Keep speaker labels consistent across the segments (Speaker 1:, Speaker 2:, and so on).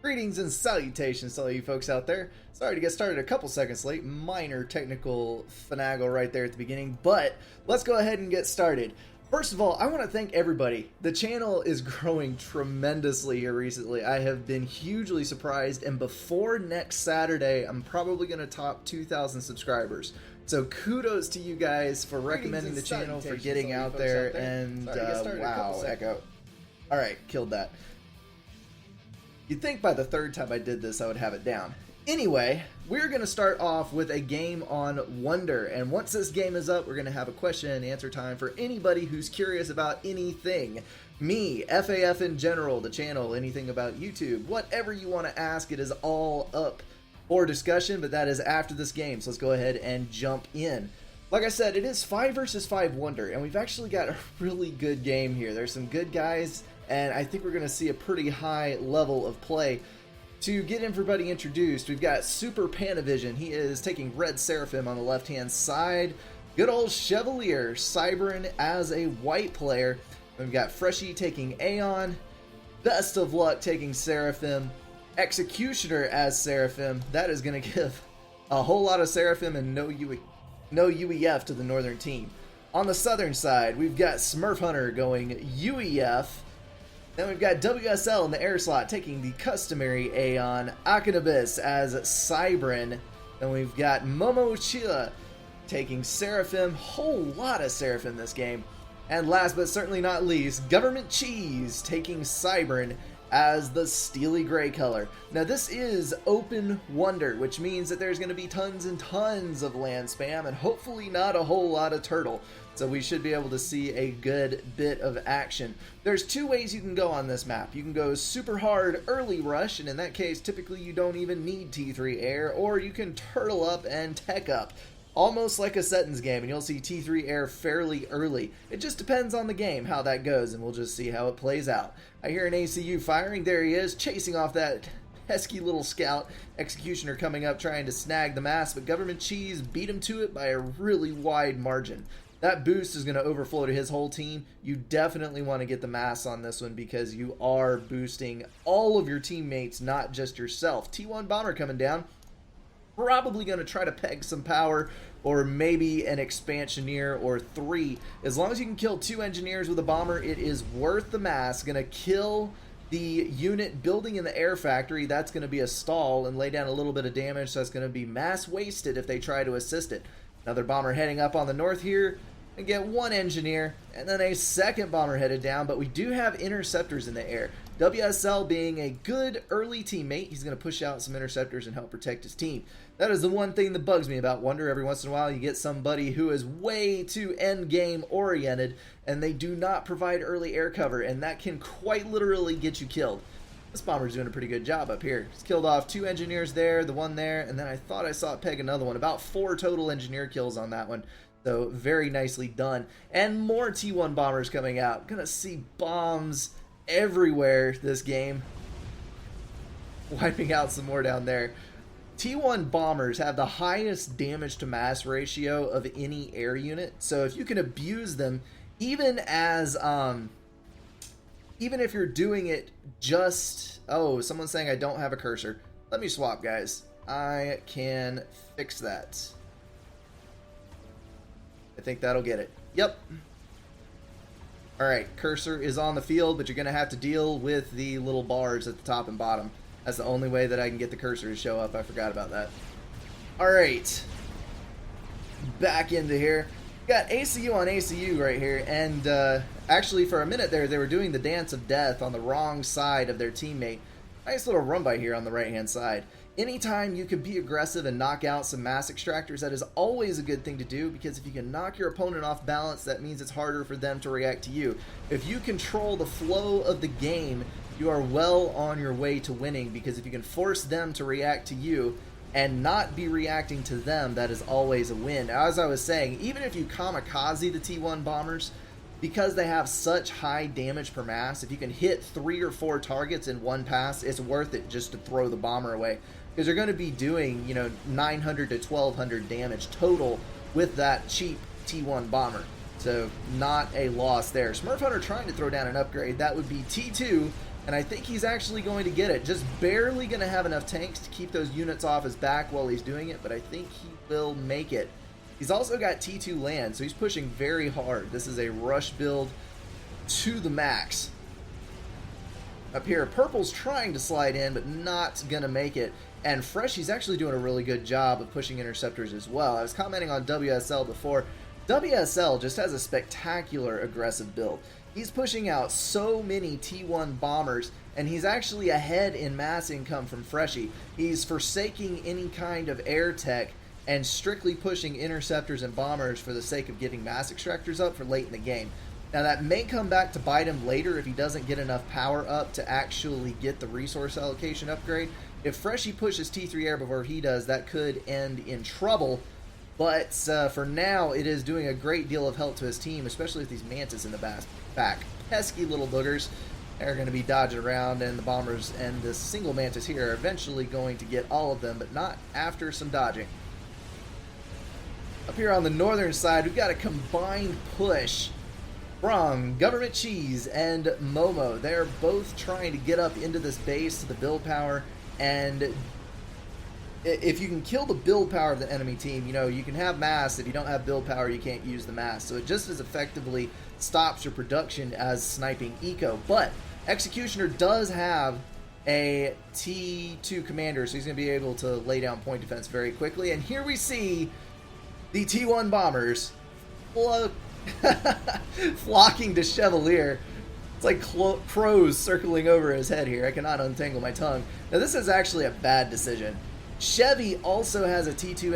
Speaker 1: Greetings and salutations to all you folks out there. Sorry to get started a couple seconds late. Minor technical finagle right there at the beginning, but let's go ahead and get started. First of all, I want to thank everybody. The channel is growing tremendously here recently. I have been hugely surprised, and before next Saturday, I'm probably going to top 2,000 subscribers. So kudos to you guys for recommending the channel, for getting out there, and wow, echo. Alright, killed that. You'd think by the third time I did this I would have it down. Anyway, we're going to start off with a game on Wonder, and once this game is up, we're going to have a question and answer time for anybody who's curious about anything. Me, FAF in general, the channel, anything about YouTube, whatever you want to ask, it is all up for discussion, but that is after this game, so let's go ahead and jump in. Like I said, it is 5 versus 5 Wonder, and we've actually got a really good game here. There's some good guys, and I think we're going to see a pretty high level of play. To get everybody introduced, we've got Super Panavision. He is taking Red Seraphim on the left-hand side. Good old Chevalier, Cybern as a white player. We've got Freshie taking Aeon. Best of Luck taking Seraphim. Executioner as Seraphim. That is going to give a whole lot of Seraphim and no UEF to the northern team. On the southern side, we've got Smurf Hunter going UEF. Then we've got WSL in the air slot taking the customary Aeon. Akanabis as Cybern. Then we've got Momo Chila taking Seraphim. Whole lot of Seraphim this game. And last but certainly not least, Government Cheese taking Cybern as the steely gray color. Now this is open Wonder, which means that there's going to be tons and tons of land spam and hopefully not a whole lot of turtle. So we should be able to see a good bit of action. There's two ways you can go on this map. You can go super hard early rush, and in that case typically you don't even need T3 air, or you can turtle up and tech up. Almost like a Settings game, and you'll see T3 air fairly early. It just depends on the game how that goes, and we'll just see how it plays out. I hear an ACU firing. There he is, chasing off that pesky little scout. Executioner coming up trying to snag the mass, but Government Cheese beat him to it by a really wide margin. That boost is going to overflow to his whole team. You definitely want to get the mass on this one because you are boosting all of your teammates, not just yourself. T1 Bomber coming down. Probably going to try to peg some power, or maybe an expansioneer or 3. As long as you can kill 2 engineers with a bomber, it is worth the mass. Going to kill the unit building in the air factory. That's going to be a stall and lay down a little bit of damage, so that's going to be mass wasted if they try to assist it. Another bomber heading up on the north here, and get 1 engineer, and then a second bomber headed down, but we do have interceptors in the air. WSL being a good early teammate, he's going to push out some interceptors and help protect his team. That is the one thing that bugs me about Wonder. Every once in a while you get somebody who is way too end game oriented, and they do not provide early air cover, and that can quite literally get you killed. This bomber's doing a pretty good job up here. He's killed off 2 engineers there, the one there, and then I thought I saw it peg another one. About 4 total engineer kills on that one. So very nicely done. And more T1 bombers coming out. Gonna see bombs everywhere this game. Wiping out some more down there. T1 bombers have the highest damage to mass ratio of any air unit. So if you can abuse them, even as even if you're doing it just... Oh, someone's saying I don't have a cursor. Let me swap, guys. I can fix that. I think that'll get it. Yep. Alright, cursor is on the field, but you're going to have to deal with the little bars at the top and bottom. That's the only way that I can get the cursor to show up. I forgot about that. Alright. Back into here. Got ACU on ACU right here, and actually for a minute there they were doing the dance of death on the wrong side of their teammate. Nice little run by here on the right hand side. Anytime you can be aggressive and knock out some mass extractors, that is always a good thing to do, because if you can knock your opponent off balance, that means it's harder for them to react to you. If you control the flow of the game, you are well on your way to winning, because if you can force them to react to you and not be reacting to them, that is always a win. As I was saying, even if you kamikaze the T1 bombers, because they have such high damage per mass, if you can hit 3 or 4 targets in one pass, it's worth it just to throw the bomber away. Because they're going to be doing, 900 to 1200 damage total with that cheap T1 bomber. So not a loss there. Smurf Hunter trying to throw down an upgrade. That would be T2 and I think he's actually going to get it. Just barely going to have enough tanks to keep those units off his back while he's doing it, but I think he will make it. He's also got T2 land, so he's pushing very hard. This is a rush build to the max. Up here, Purple's trying to slide in, but not going to make it. And Freshy's actually doing a really good job of pushing interceptors as well. I was commenting on WSL before. WSL just has a spectacular aggressive build. He's pushing out so many T1 bombers, and he's actually ahead in mass income from Freshy. He's forsaking any kind of air tech and strictly pushing interceptors and bombers for the sake of getting mass extractors up for late in the game. Now that may come back to bite him later if he doesn't get enough power up to actually get the resource allocation upgrade. If Freshy pushes T3 air before he does, that could end in trouble. But for now, it is doing a great deal of help to his team, especially with these Mantis in the back. Pesky little boogers. They're going to be dodging around, and the bombers and the single Mantis here are eventually going to get all of them, but not after some dodging. Up here on the northern side, we've got a combined push from Government Cheese and Momo. They're both trying to get up into this base to the build power, and if you can kill the build power of the enemy team, you know, you can have mass. If you don't have build power, you can't use the mass. So it just as effectively stops your production as sniping eco. But Executioner does have a T2 commander, so he's going to be able to lay down point defense very quickly. And here we see the T1 bombers flocking to Chevalier. It's like crows circling over his head here. I cannot untangle my tongue. Now this is actually a bad decision. Chevy also has a T2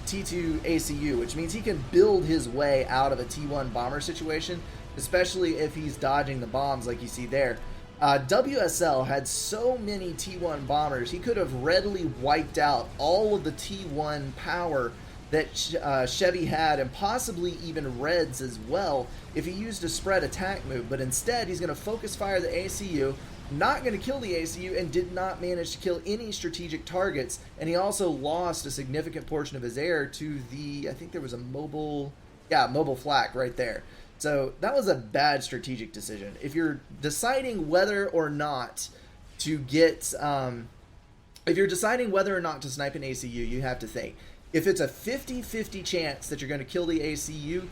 Speaker 1: ACU, which means he can build his way out of a T1 bomber situation, especially if he's dodging the bombs like you see there. WSL had so many T1 bombers, he could have readily wiped out all of the T1 power that Chevy had, and possibly even Reds as well, if he used a spread attack move. But instead, he's going to focus fire the ACU, not going to kill the ACU, and did not manage to kill any strategic targets. And he also lost a significant portion of his air to the, I think there was a mobile flak right there. So that was a bad strategic decision. If you're deciding whether or not to get, if you're deciding whether or not to snipe an ACU, you have to think. If it's a 50-50 chance that you're going to kill the ACU,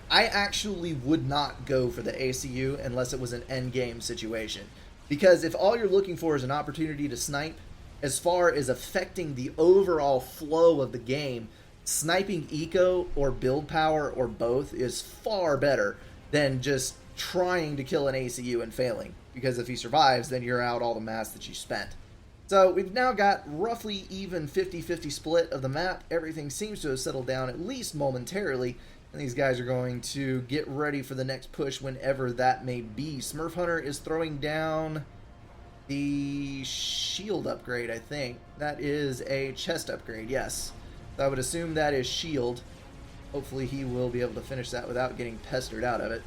Speaker 1: I actually would not go for the ACU unless it was an endgame situation. Because if all you're looking for is an opportunity to snipe, as far as affecting the overall flow of the game, sniping eco or build power or both is far better than just trying to kill an ACU and failing. Because if he survives, then you're out all the mass that you spent. So we've now got roughly even 50-50 split of the map. Everything seems to have settled down, at least momentarily. And these guys are going to get ready for the next push whenever that may be. Smurf Hunter is throwing down the shield upgrade, I think. That is a chest upgrade, yes. So I would assume that is shield. Hopefully he will be able to finish that without getting pestered out of it.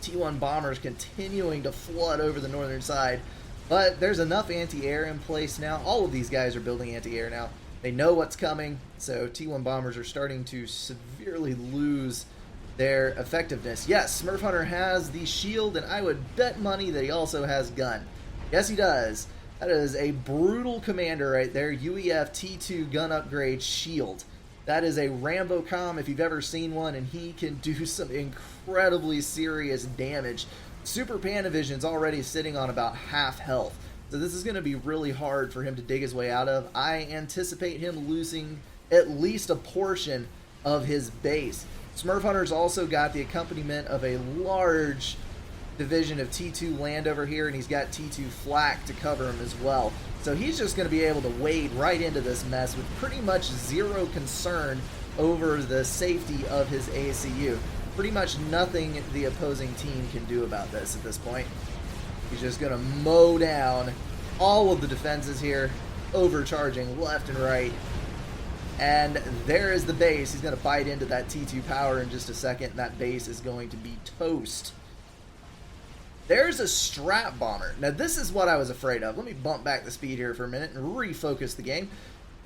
Speaker 1: T1 bombers continuing to flood over the northern side. But there's enough anti-air in place now. All of these guys are building anti-air now. They know what's coming, so T1 bombers are starting to severely lose their effectiveness. Yes, Smurf Hunter has the shield, and I would bet money that he also has gun. Yes, he does. That is a brutal commander right there. UEF T2 gun upgrade shield. That is a Rambo comm if you've ever seen one, and he can do some incredibly serious damage. Super Panavision's already sitting on about half health, so this is going to be really hard for him to dig his way out of. I anticipate him losing at least a portion of his base. Smurf Hunter's also got the accompaniment of a large division of T2 land over here, and he's got T2 flak to cover him as well. So he's just going to be able to wade right into this mess with pretty much zero concern over the safety of his ACU. Pretty much nothing the opposing team can do about this at this point. He's just going to mow down all of the defenses here, overcharging left and right. And there is the base. He's going to bite into that T2 power in just a second, and that base is going to be toast. There's a strap bomber. Now this is what I was afraid of. Let me bump back the speed here for a minute and refocus the game.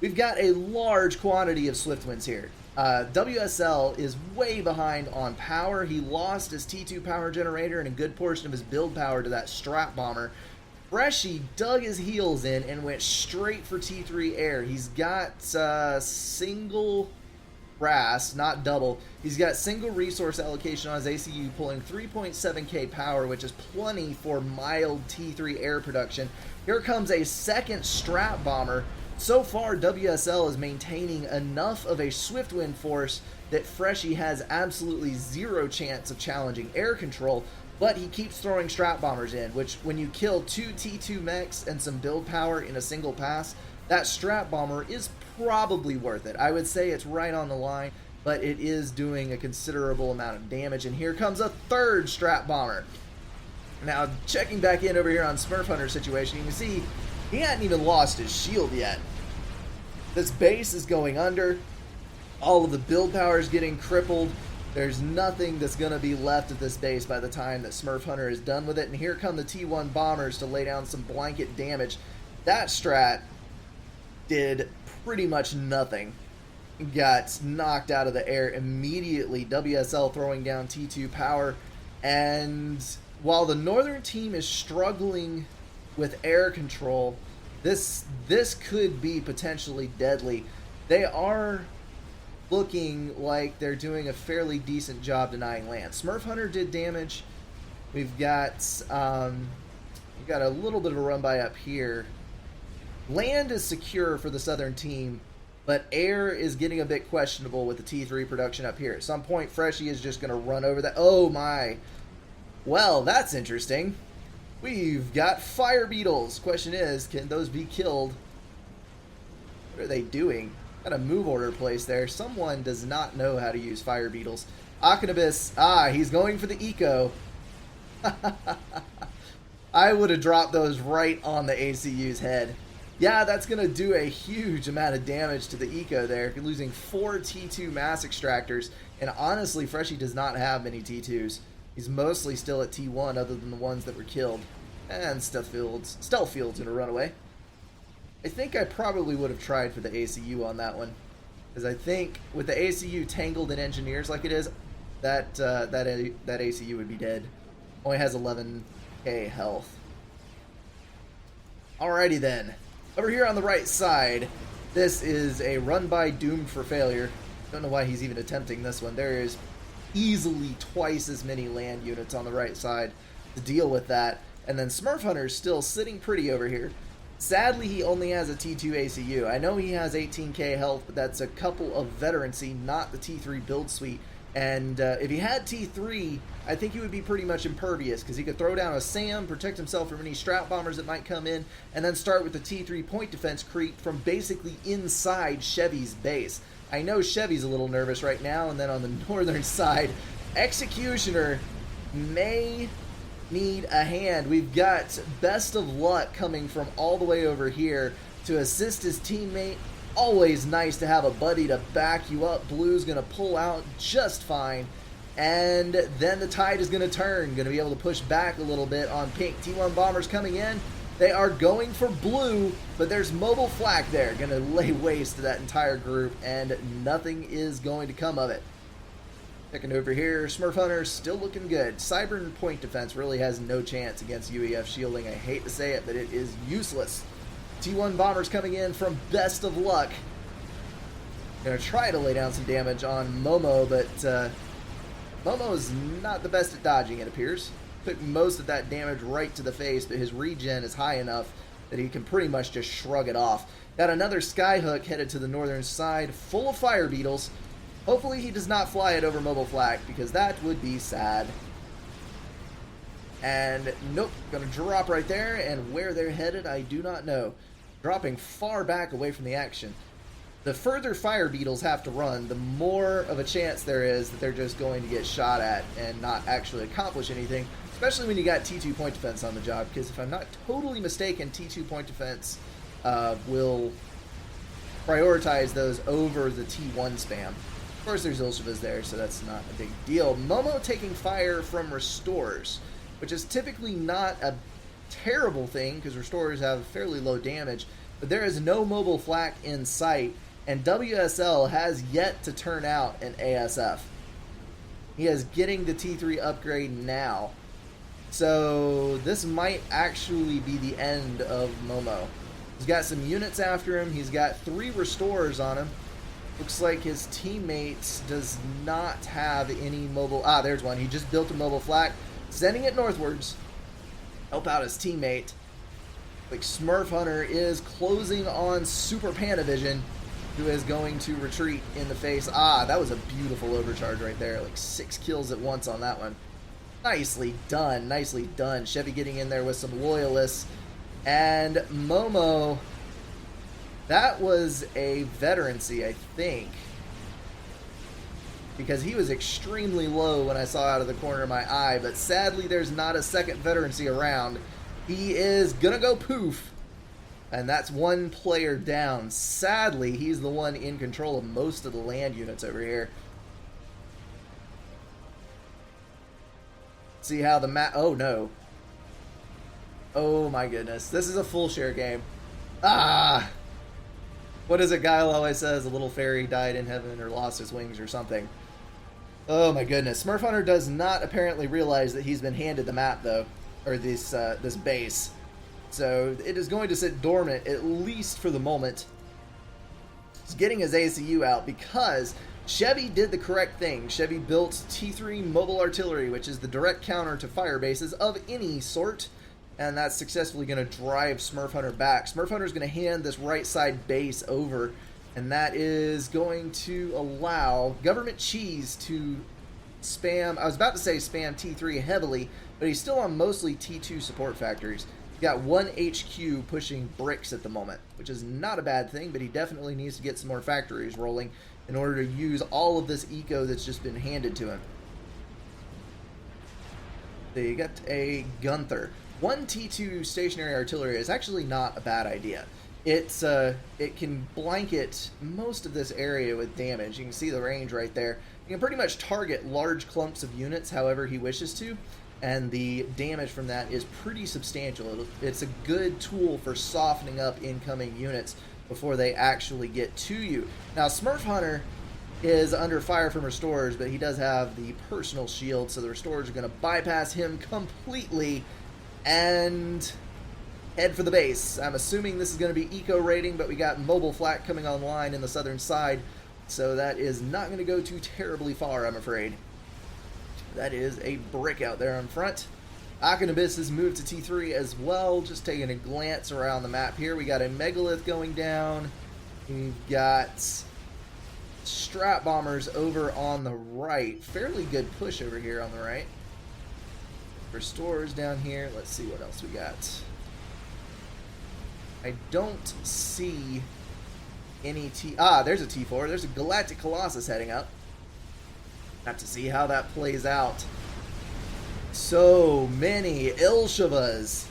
Speaker 1: We've got a large quantity of Swiftwinds here. WSL is way behind on power. He lost his T2 power generator and a good portion of his build power to that strap bomber. Freshy dug his heels in and went straight for T3 air. He's got single brass, not double. He's got single resource allocation on his ACU, pulling 3.7k power, which is plenty for mild T3 air production. Here comes a second strat bomber. So far, WSL is maintaining enough of a swift wind force that Freshy has absolutely zero chance of challenging air control, but he keeps throwing strat bombers in, which when you kill 2 T2 mechs and some build power in a single pass, that strat bomber is probably worth it. I would say it's right on the line, but it is doing a considerable amount of damage. And here comes a third strat bomber. Now, checking back in over here on Smurf Hunter's situation, you can see he hadn't even lost his shield yet. This base is going under. All of the build power is getting crippled. There's nothing that's going to be left of this base by the time that Smurf Hunter is done with it. And here come the T1 bombers to lay down some blanket damage. That strat did pretty much nothing. Got knocked out of the air immediately. WSL throwing down T2 power. And while the northern team is struggling with air control, this could be potentially deadly. They are looking like they're doing a fairly decent job denying land. Smurf Hunter did damage. We've got a little bit of a run by up here. Land is secure for the southern team, but air is getting a bit questionable with the T3 production up here. At some point, Freshy is just going to run over that. Oh my. Well, that's interesting. We've got fire beetles. Question is, can those be killed? What are they doing? Got a move order placed there. Someone does not know how to use fire beetles. Akanabis, he's going for the eco. I would have dropped those right on the ACU's head. Yeah, that's going to do a huge amount of damage to the eco there. You're losing 4 T2 mass extractors. And honestly, Freshy does not have many T2s. He's mostly still at T1 other than the ones that were killed. And Stealth Field's going to run away. I think I probably would have tried for the ACU on that one. Because I think with the ACU tangled in engineers like it is, that ACU would be dead. Only has 11k health. Alrighty then. Over here on the right side, this is a run by doomed for failure. Don't know why he's even attempting this one. There is easily twice as many land units on the right side to deal with that. And then Smurf Hunter's still sitting pretty over here. Sadly, he only has a T2 ACU. I know he has 18k health, but that's a couple of veterancy, not the T3 build suite. And if he had T3, I think he would be pretty much impervious, because he could throw down a SAM, protect himself from any strat bombers that might come in, and then start with the T3 point defense creep from basically inside Chevy's base. I know Chevy's a little nervous right now, and then on the northern side, Executioner may need a hand. We've got Best of Luck coming from all the way over here to assist his teammate. Always nice to have a buddy to back you up. Blue's going to pull out just fine. And then the tide is going to turn. Going to be able to push back a little bit on pink. T1 bombers coming in. They are going for blue, but there's mobile flak there. Going to lay waste to that entire group, and nothing is going to come of it. Checking over here, Smurf Hunter still looking good. Cyber and point defense really has no chance against UEF shielding. I hate to say it, but it is useless. T1 bombers coming in from Best of Luck. Gonna try to lay down some damage on Momo, but Momo's not the best at dodging, it appears. Took most of that damage right to the face, but his regen is high enough that he can pretty much just shrug it off. Got another Skyhook headed to the northern side, full of fire beetles. Hopefully he does not fly it over mobile flak, because that would be sad. And nope, gonna drop right there, and where they're headed, I do not know. Dropping far back away from the action. The further fire beetles have to run, the more of a chance there is that they're just going to get shot at and not actually accomplish anything, especially when you got T2 point defense on the job, because if I'm not totally mistaken, T2 point defense will prioritize those over the T1 spam. Of course, there's Ilshava's there, so that's not a big deal. Momo taking fire from restores, which is typically not a terrible thing, because restorers have fairly low damage, but there is no mobile flak in sight, and WSL has yet to turn out an ASF. He is getting the T3 upgrade now. So this might actually be the end of Momo. He's got some units after him. He's got 3 restorers on him. Looks like his teammates does not have any mobile. Ah, there's one. He just built a mobile flak, sending it northwards. Help out his teammate. Like Smurf Hunter is closing on Super Panavision, who is going to retreat in the face. Ah, that was a beautiful overcharge right there. Like 6 kills at once on that one. Nicely done. Nicely done. Chevy getting in there with some loyalists. And Momo, that was a veterancy, I think. Because he was extremely low when I saw out of the corner of my eye. But sadly, there's not a second veterancy around. He is gonna go poof. And that's 1 player down. Sadly, he's the one in control of most of the land units over here. See how the map... Oh, no. Oh, my goodness. This is a full share game. Ah! What is it Guile always says? A little fairy died in heaven or lost his wings or something. Oh, my goodness. Smurf Hunter does not apparently realize that he's been handed the map, though. Or this base. So it is going to sit dormant, at least for the moment. He's getting his ACU out because Chevy did the correct thing. Chevy built T3 mobile artillery, which is the direct counter to fire bases of any sort. And that's successfully going to drive Smurf Hunter back. Smurf Hunter is going to hand this right side base over. And that is going to allow Government Cheese to spam... I was about to say spam T3 heavily, but he's still on mostly T2 support factories. He's got 1 HQ pushing bricks at the moment, which is not a bad thing, but he definitely needs to get some more factories rolling in order to use all of this eco that's just been handed to him. So you got a Gunther. 1 T2 stationary artillery is actually not a bad idea. It can blanket most of this area with damage. You can see the range right there. You can pretty much target large clumps of units however he wishes to, and the damage from that is pretty substantial. It's a good tool for softening up incoming units before they actually get to you. Now, Smurf Hunter is under fire from restorers, but he does have the personal shield, so the restorers are going to bypass him completely and head for the base. I'm assuming this is going to be eco rating, but we got mobile flak coming online in the southern side, so that is not going to go too terribly far, I'm afraid. That is a brick out there on front. Akenabis has moved to T3 as well. Just taking a glance around the map here. We got a megalith going down. We've got strat bombers over on the right. Fairly good push over here on the right. Restorers down here. Let's see what else we got. I don't see any there's a T4. There's a Galactic Colossus heading up. Have to see how that plays out. So many Ilshavas.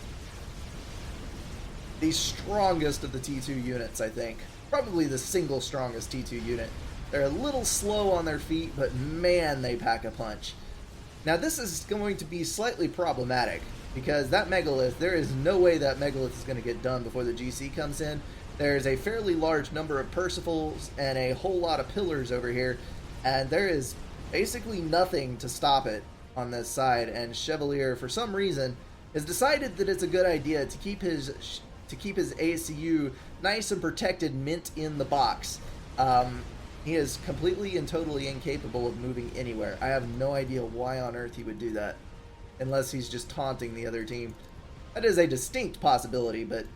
Speaker 1: The strongest of the T2 units, I think. Probably the single strongest T2 unit. They're a little slow on their feet, but man, they pack a punch. Now this is going to be slightly problematic, because that megalith, there is no way that megalith is going to get done before the GC comes in. There's a fairly large number of Percivals and a whole lot of pillars over here, and there is basically nothing to stop it on this side. And Chevalier, for some reason, has decided that it's a good idea to keep his ACU nice and protected, mint in the box. He is completely and totally incapable of moving anywhere. I have no idea why on earth he would do that, unless he's just taunting the other team. That is a distinct possibility, but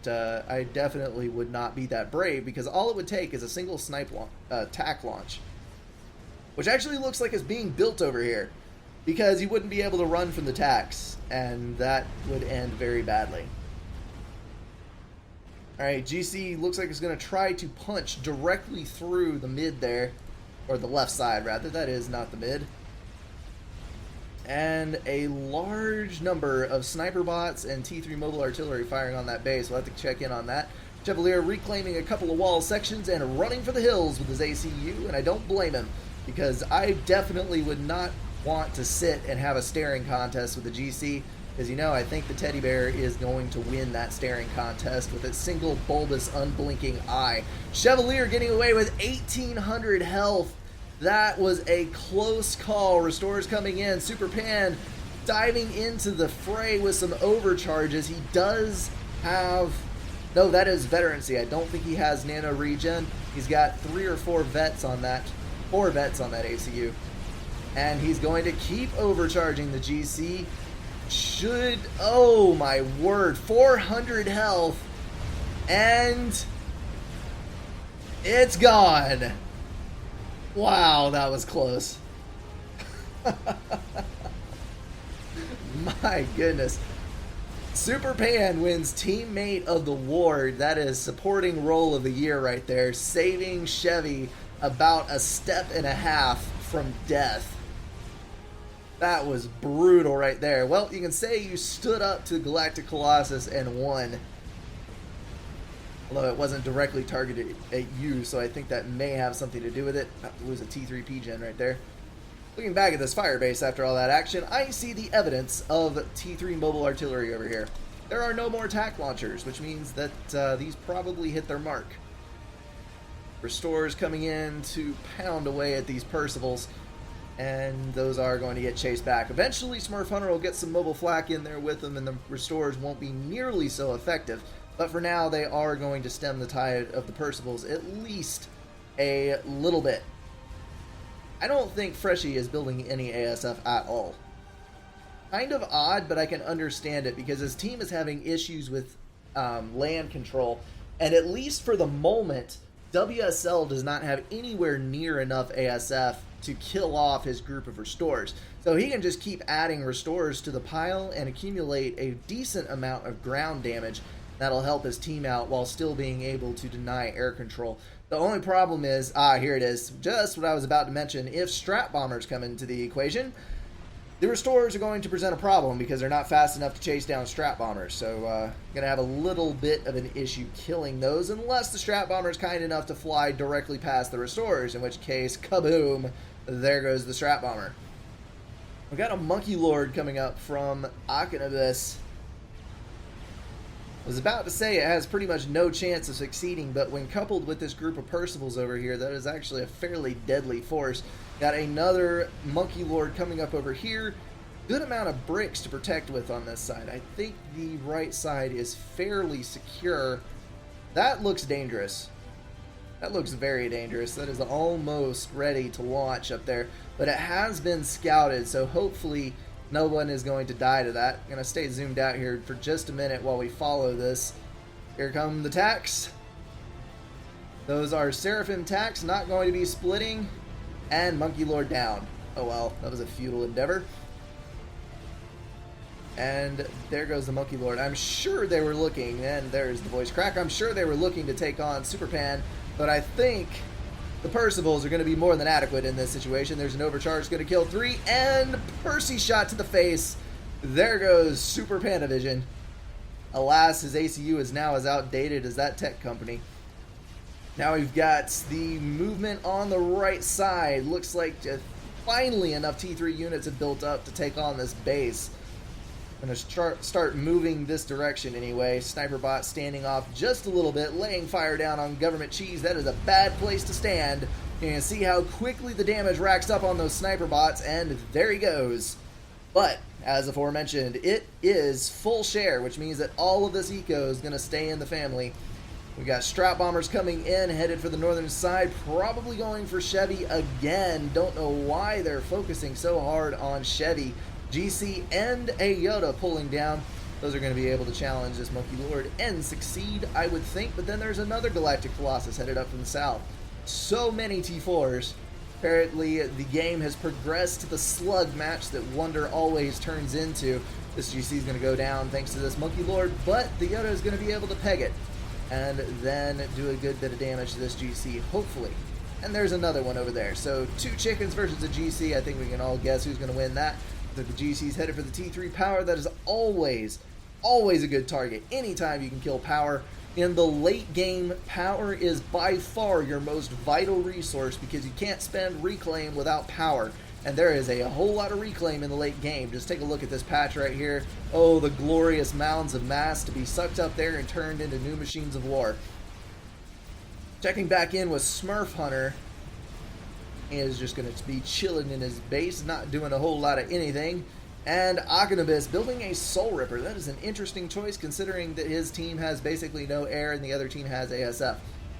Speaker 1: I definitely would not be that brave, because all it would take is a single snipe tack launch, which actually looks like it's being built over here, because he wouldn't be able to run from the tacks, and that would end very badly. Alright, GC looks like it's going to try to punch directly through the mid there, or the left side rather, that is not the mid. And a large number of sniper bots and T3 mobile artillery firing on that base. We'll have to check in on that. Chevalier reclaiming a couple of wall sections and running for the hills with his ACU, and I don't blame him, because I definitely would not want to sit and have a staring contest with the GC, because, you know, I think the teddy bear is going to win that staring contest with its single bulbous unblinking eye. Chevalier getting away with 1,800 health. That was a close call. Restorers coming in. Super Pan diving into the fray with some overcharges. He does have... No, that is veterancy. I don't think he has nano regen. He's got 3 or 4 vets on that. 4 vets on that ACU. And he's going to keep overcharging the GC. Should... Oh my word. 400 health. And... it's gone. Wow, that was close. My goodness. Super Pan wins Teammate of the War. That is supporting role of the year right there. Saving Chevy about a step and a half from death. That was brutal right there. Well, you can say you stood up to Galactic Colossus and won. Although it wasn't directly targeted at you, so I think that may have something to do with it. It was a T3P gen right there. Looking back at this firebase after all that action, I see the evidence of T3 mobile artillery over here. There are no more attack launchers, which means that these probably hit their mark. Restores coming in to pound away at these Percivals, and those are going to get chased back. Eventually, Smurf Hunter will get some mobile flak in there with them, and the restores won't be nearly so effective. But for now, they are going to stem the tide of the Percivals at least a little bit. I don't think Freshie is building any ASF at all. Kind of odd, but I can understand it because his team is having issues with land control. And at least for the moment, WSL does not have anywhere near enough ASF to kill off his group of restores. So he can just keep adding restores to the pile and accumulate a decent amount of ground damage. That'll help his team out while still being able to deny air control. The only problem is, here it is, just what I was about to mention. If strat bombers come into the equation, the restorers are going to present a problem because they're not fast enough to chase down strat bombers. So, going to have a little bit of an issue killing those unless the strat bomber is kind enough to fly directly past the restorers, in which case, kaboom, there goes the strat bomber. We got a Monkey Lord coming up from Akanabis. I was about to say it has pretty much no chance of succeeding, but when coupled with this group of Percivals over here, that is actually a fairly deadly force. Got another Monkey Lord coming up over here. Good amount of bricks to protect with on this side. I think the right side is fairly secure. That looks dangerous. That looks very dangerous. That is almost ready to launch up there, but it has been scouted, so hopefully no one is going to die to that. I'm going to stay zoomed out here for just a minute while we follow this. Here come the tacks. Those are Seraphim tacks, not going to be splitting. And Monkey Lord down. Oh well, that was a futile endeavor. And there goes the Monkey Lord. I'm sure they were looking, and there's the voice crack. I'm sure they were looking to take on Super Pan, but I think the Percivals are going to be more than adequate in this situation. There's an overcharge going to kill 3, and Percy shot to the face. There goes Super Panavision. Alas, his ACU is now as outdated as that tech company. Now we've got the movement on the right side. Looks like finally enough T3 units have built up to take on this base. I'm going to start moving this direction anyway. Sniper bot standing off just a little bit, laying fire down on government cheese. That is a bad place to stand. You can see how quickly the damage racks up on those sniper bots, and there he goes. But, as aforementioned, it is full share, which means that all of this eco is going to stay in the family. We got strat bombers coming in, headed for the northern side, probably going for Chevy again. Don't know why they're focusing so hard on Chevy. GC and Aeon pulling down. Those are going to be able to challenge this Monkey Lord and succeed, I would think. But then there's another Galactic Colossus headed up from the south. So many T4s. Apparently, the game has progressed to the slug match that Wonder always turns into. This GC is going to go down thanks to this Monkey Lord, but the Yoda is going to be able to peg it and then do a good bit of damage to this GC, hopefully. And there's another one over there. So 2 chickens versus a GC. I think we can all guess who's going to win that. The GC's headed for the T3 power. That is always a good target. Anytime you can kill power. In the late game, power is by far your most vital resource because you can't spend reclaim without power. And there is a whole lot of reclaim in the late game. Just take a look at this patch right here. Oh, the glorious mounds of mass to be sucked up there and turned into new machines of war. Checking back in with Smurf Hunter. He is just going to be chilling in his base, not doing a whole lot of anything. And Akanabis building a Soul Ripper. That is an interesting choice considering that his team has basically no air and the other team has ASF.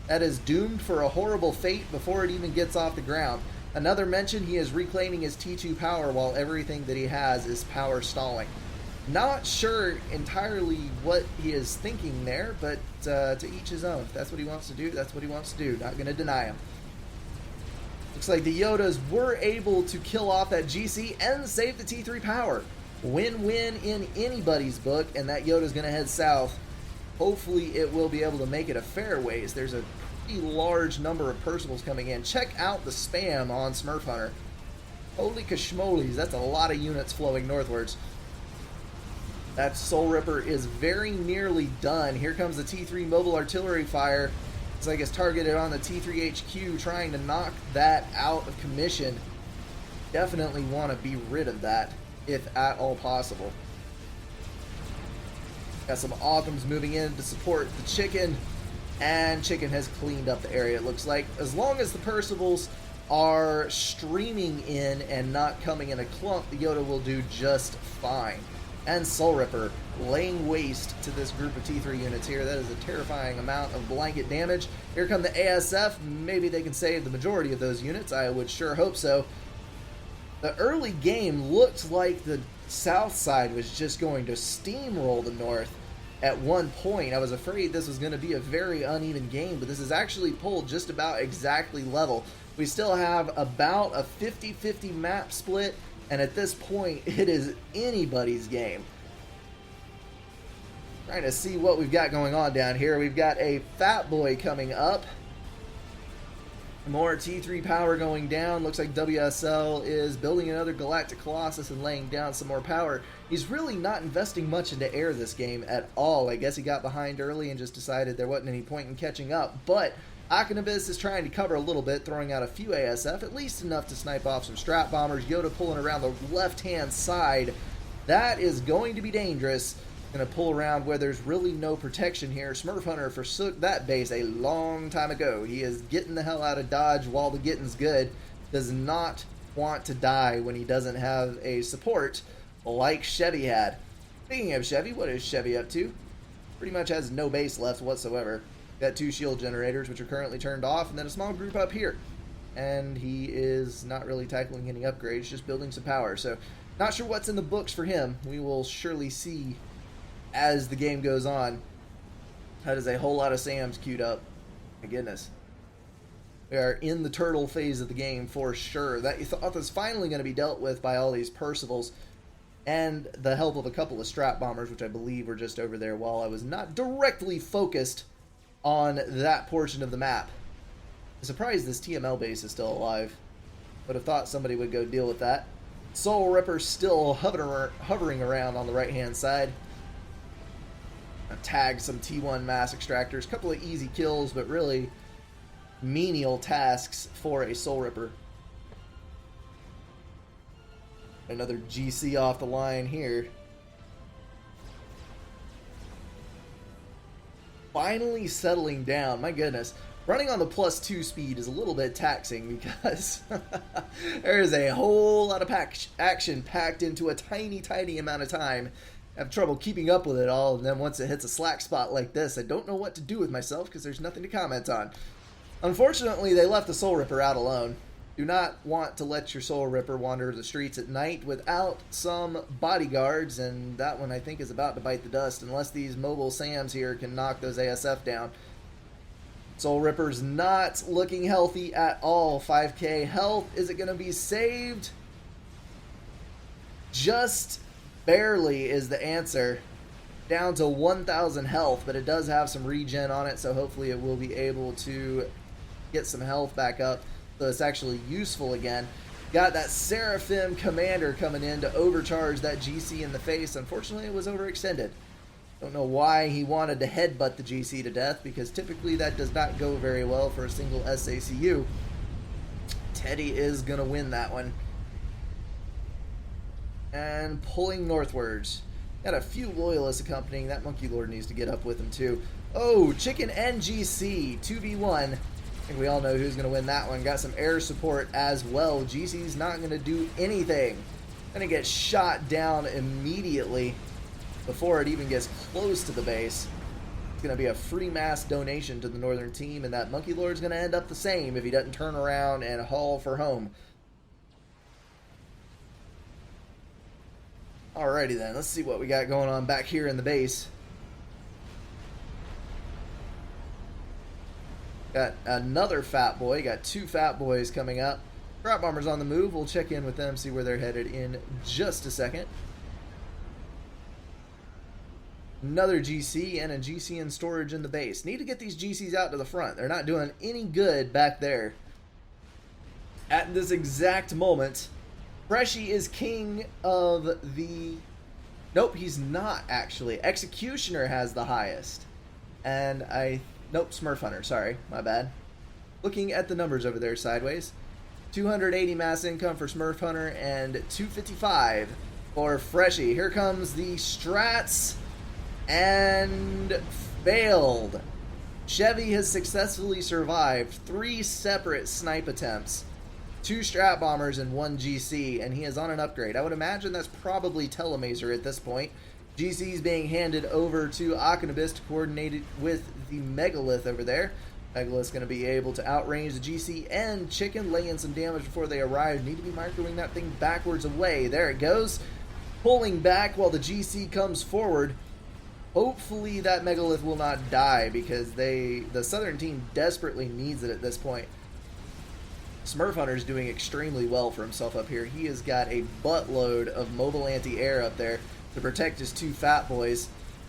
Speaker 1: That is doomed for a horrible fate before it even gets off the ground. Another mention, he is reclaiming his T2 power while everything that he has is power stalling. Not sure entirely what he is thinking there, but to each his own. If that's what he wants to do, that's what he wants to do. Not going to deny him. Looks like the Yodas were able to kill off that GC and save the T3 power. Win-win in anybody's book, and that Yoda's going to head south. Hopefully it will be able to make it a fairways. There's a pretty large number of Percivals coming in. Check out the spam on Smurf Hunter. Holy kashmolies, that's a lot of units flowing northwards. That Soul Ripper is very nearly done. Here comes the T3 mobile artillery fire. It's like it's targeted on the T3 HQ, trying to knock that out of commission. Definitely want to be rid of that, if at all possible. Got some Autumns moving in to support the Chicken, and Chicken has cleaned up the area, it looks like. As long as the Percivals are streaming in and not coming in a clump, the Yoda will do just fine. And Soul Ripper laying waste to this group of T3 units here. That is a terrifying amount of blanket damage. Here come the ASF. Maybe they can save the majority of those units. I would sure hope so. The early game looked like the south side was just going to steamroll the north at one point. I was afraid this was going to be a very uneven game, but this is actually pulled just about exactly level. We still have about a 50-50 map split, and at this point, it is anybody's game. Trying to see what we've got going on down here. We've got a Fat Boy coming up. More T3 power going down. Looks like WSL is building another Galactic Colossus and laying down some more power. He's really not investing much into air this game at all. I guess he got behind early and just decided there wasn't any point in catching up. But Akanabis is trying to cover a little bit, throwing out a few ASF, at least enough to snipe off some strat bombers. Yoda pulling around the left-hand side. That is going to be dangerous. Going to pull around where there's really no protection here. Smurf Hunter forsook that base a long time ago. He is getting the hell out of Dodge while the getting's good. Does not want to die when he doesn't have a support like Chevy had. Speaking of Chevy, what is Chevy up to? Pretty much has no base left whatsoever. Got 2 shield generators, which are currently turned off, and then a small group up here. And he is not really tackling any upgrades, just building some power. So, not sure what's in the books for him. We will surely see as the game goes on. That is a whole lot of Sams queued up. My goodness. We are in the turtle phase of the game for sure. That you thought was finally going to be dealt with by all these Percivals and the help of a couple of strat bombers, which I believe were just over there while I was not directly focused on that portion of the map. I'm surprised this TML base is still alive. Would have thought somebody would go deal with that. Soul Ripper still hovering around on the right hand side. Tag some T1 mass extractors. A couple of easy kills, but really menial tasks for a Soul Ripper. Another GC off the line here. Finally settling down. My goodness. Running on the +2 speed is a little bit taxing because there is a whole lot of action packed into a tiny amount of time. I have trouble keeping up with it all, and then once it hits a slack spot like this, I don't know what to do with myself because there's nothing to comment on. Unfortunately, they left the Soul Ripper out alone. Do not want to let your Soul Ripper wander the streets at night without some bodyguards, and that one I think is about to bite the dust unless these mobile Sams here can knock those ASF down. Soul Ripper's not looking healthy at all. 5k health. Is it going to be saved? Just barely is the answer. Down to 1,000 health, but it does have some regen on it, so hopefully it will be able to get some health back up so it's actually useful again. Got that Seraphim Commander coming in to overcharge that GC in the face. Unfortunately, it was overextended. Don't know why he wanted to headbutt the GC to death, because typically that does not go very well for a single SACU. Teddy is going to win that one. And pulling northwards. Got a few loyalists accompanying. That Monkey Lord needs to get up with him too. Oh, Chicken and GC 2v1. I think we all know who's going to win that one. Got some air support as well. GC's not going to do anything. Gonna get shot down immediately before it even gets close to the base. It's gonna be a free mass donation to the northern team, and that Monkey Lord's gonna end up the same if he doesn't turn around and haul for home. Alrighty then, let's see what we got going on back here in the base. Got another fat boy, got two fat boys coming up. Trap bombers on the move, we'll check in with them, see where they're headed in just a second. Another GC and a GC in storage in the base. Need to get these GCs out to the front. They're not doing any good back there. At this exact moment, Freshy is king of the... Nope, he's not actually. Executioner has the highest. And Nope, Smurf Hunter, sorry, my bad. Looking at the numbers over there sideways. 280 mass income for Smurf Hunter and 255 for Freshy. Here comes the strats. And failed. Chevy has successfully survived 3 separate snipe attempts, 2 strat bombers and 1 GC, and he is on an upgrade. I would imagine that's probably Telemazer at this point. GC is being handed over to Akonibus to coordinate it with the Megalith over there. Megalith's going to be able to outrange the GC and Chicken, lay in some damage before they arrive. Need to be microwing that thing backwards away. There it goes. Pulling back while the GC comes forward. Hopefully that Megalith will not die, because the southern team desperately needs it at this point. Smurf Hunter's doing extremely well for himself up here. He has got a buttload of mobile anti-air up there to protect his 2 fat boys,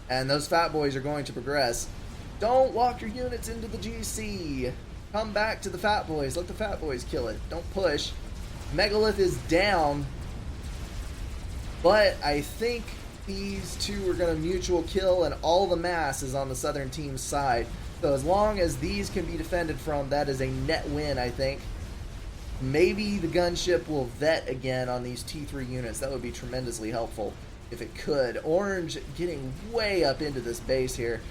Speaker 1: and those fat boys are going to progress. Don't walk your units into the GC. Come back to the fat boys. Let the fat boys kill it. Don't push. Megalith is down, but I think these 2 are going to mutual kill, and all the mass is on the southern team's side. So as long as these can be defended from, that is a net win, I think. Maybe the gunship will vet again on these T3 units. That would be tremendously helpful if it could. Orange getting way up into this base here.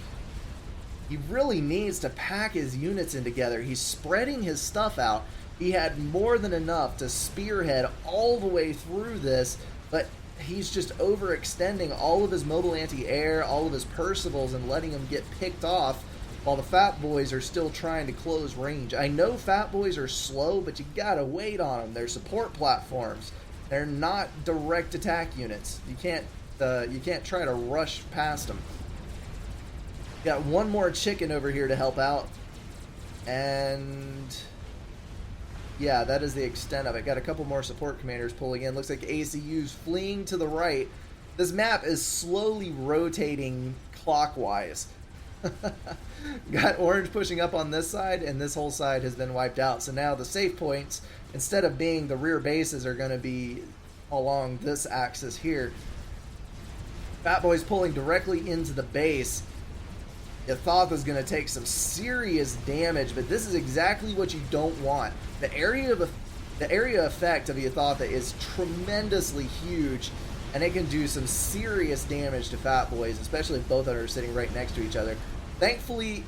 Speaker 1: He really needs to pack his units in together. He's spreading his stuff out. He had more than enough to spearhead all the way through this, but he's just overextending all of his mobile anti-air, all of his Percivals, and letting them get picked off while the fat boys are still trying to close range. I know fat boys are slow, but you gotta wait on them. They're support platforms. They're not direct attack units. You can't try to rush past them. Got one more chicken over here to help out, and yeah, that is the extent of it. Got a couple more support commanders pulling in. Looks like ACU's fleeing to the right. This map is slowly rotating clockwise. Got orange pushing up on this side, and this whole side has been wiped out. So now the safe points, instead of being the rear bases, are going to be along this axis here. Fat Boy's pulling directly into the base. Yathatha's going to take some serious damage, but this is exactly what you don't want. The area effect of Yathatha is tremendously huge, and it can do some serious damage to Fat Boys, especially if both of them are sitting right next to each other. Thankfully,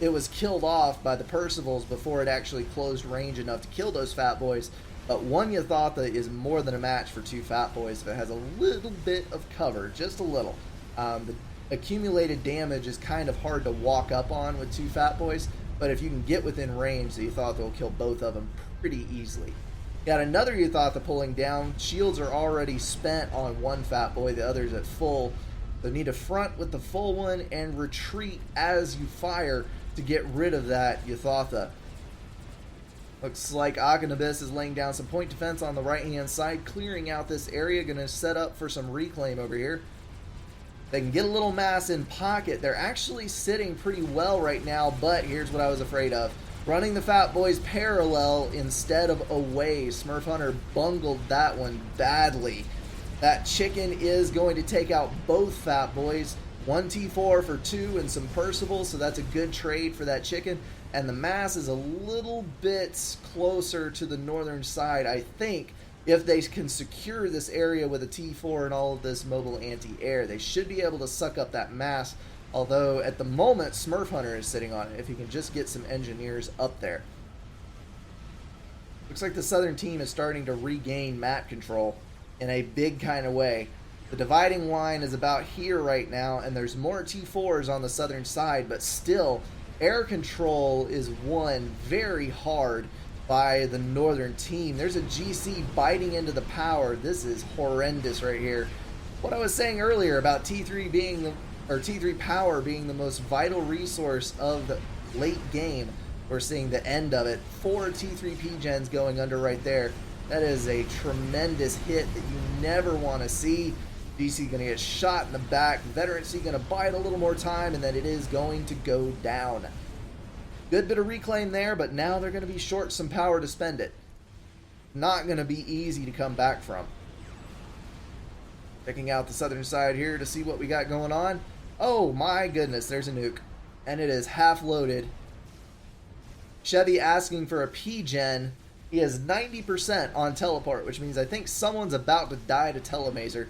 Speaker 1: it was killed off by the Percivals before it actually closed range enough to kill those Fat Boys, but one Yathatha is more than a match for 2 Fat Boys if it has a little bit of cover, just a little. The accumulated damage is kind of hard to walk up on with 2 Fat Boys, but if you can get within range, the Yathatha will kill both of them pretty easily. Got another Yathatha pulling down. Shields are already spent on one Fat Boy, the other's at full. So need to front with the full one and retreat as you fire to get rid of that Yathatha. Looks like Akonibus is laying down some point defense on the right-hand side, clearing out this area. Going to set up for some reclaim over here. They can get a little mass in pocket. They're actually sitting pretty well right now, but here's what I was afraid of. Running the Fat Boys parallel instead of away. Smurf Hunter bungled that one badly. That chicken is going to take out both Fat Boys. 1 T4 for 2 and some Percivals, so that's a good trade for that chicken. And the mass is a little bit closer to the northern side, I think. If they can secure this area with a T4 and all of this mobile anti-air, they should be able to suck up that mass. Although, at the moment, Smurf Hunter is sitting on it, if he can just get some engineers up there. Looks like the southern team is starting to regain map control. in a big kind of way. The dividing line is about here right now, and there's more T4s on the southern side, but still, air control is won very hard by the northern team. There's a GC biting into the power. This is horrendous right here. What I was saying earlier about T3 being the, or T3 power being the most vital resource of the late game, we're seeing the end of it. 4 T3 P-gens going under right there. That is a tremendous hit that you never want to see. GC going to get shot in the back. Veteran C going to bide a little more time, and then it is going to go down. Good bit of reclaim there, but now they're going to be short some power to spend it. Not going to be easy to come back from. Checking out the southern side here to see what we got going on. Oh my goodness, there's a nuke. And it is half loaded. Chevy asking for a P-gen. He has 90% on teleport, which means I think someone's about to die to telemaser.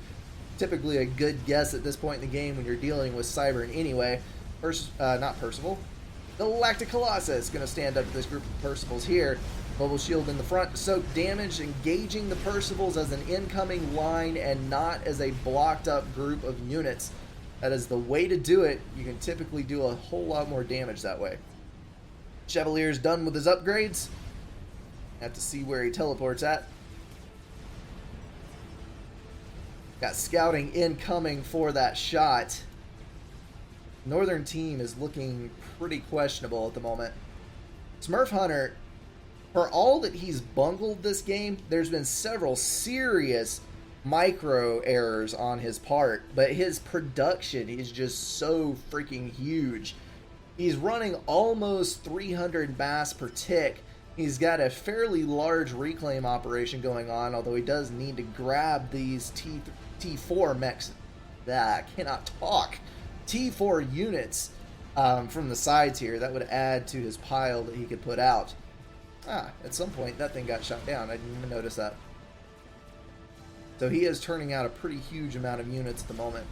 Speaker 1: Typically a good guess at this point in the game when you're dealing with Cybern anyway. Not Percival. Galactic Colossus going to stand up to this group of Percivals here. Mobile shield in the front to soak damage, engaging the Percivals as an incoming line and not as a blocked up group of units. That is the way to do it. You can typically do a whole lot more damage that way. Chevalier's done with his upgrades. Have to see where he teleports at. Got scouting incoming for that shot. Northern team is looking pretty questionable at the moment. Smurf Hunter, for all that he's bungled this game, there's been several serious micro errors on his part, but his production is just so freaking huge. He's running almost 300 mass per tick. He's got a fairly large reclaim operation going on, although he does need to grab these T4 mechs. I cannot talk. T4 units from the sides here. That would add to his pile that he could put out. At some point that thing got shot down. I didn't even notice that. So he is turning out a pretty huge amount of units at the moment.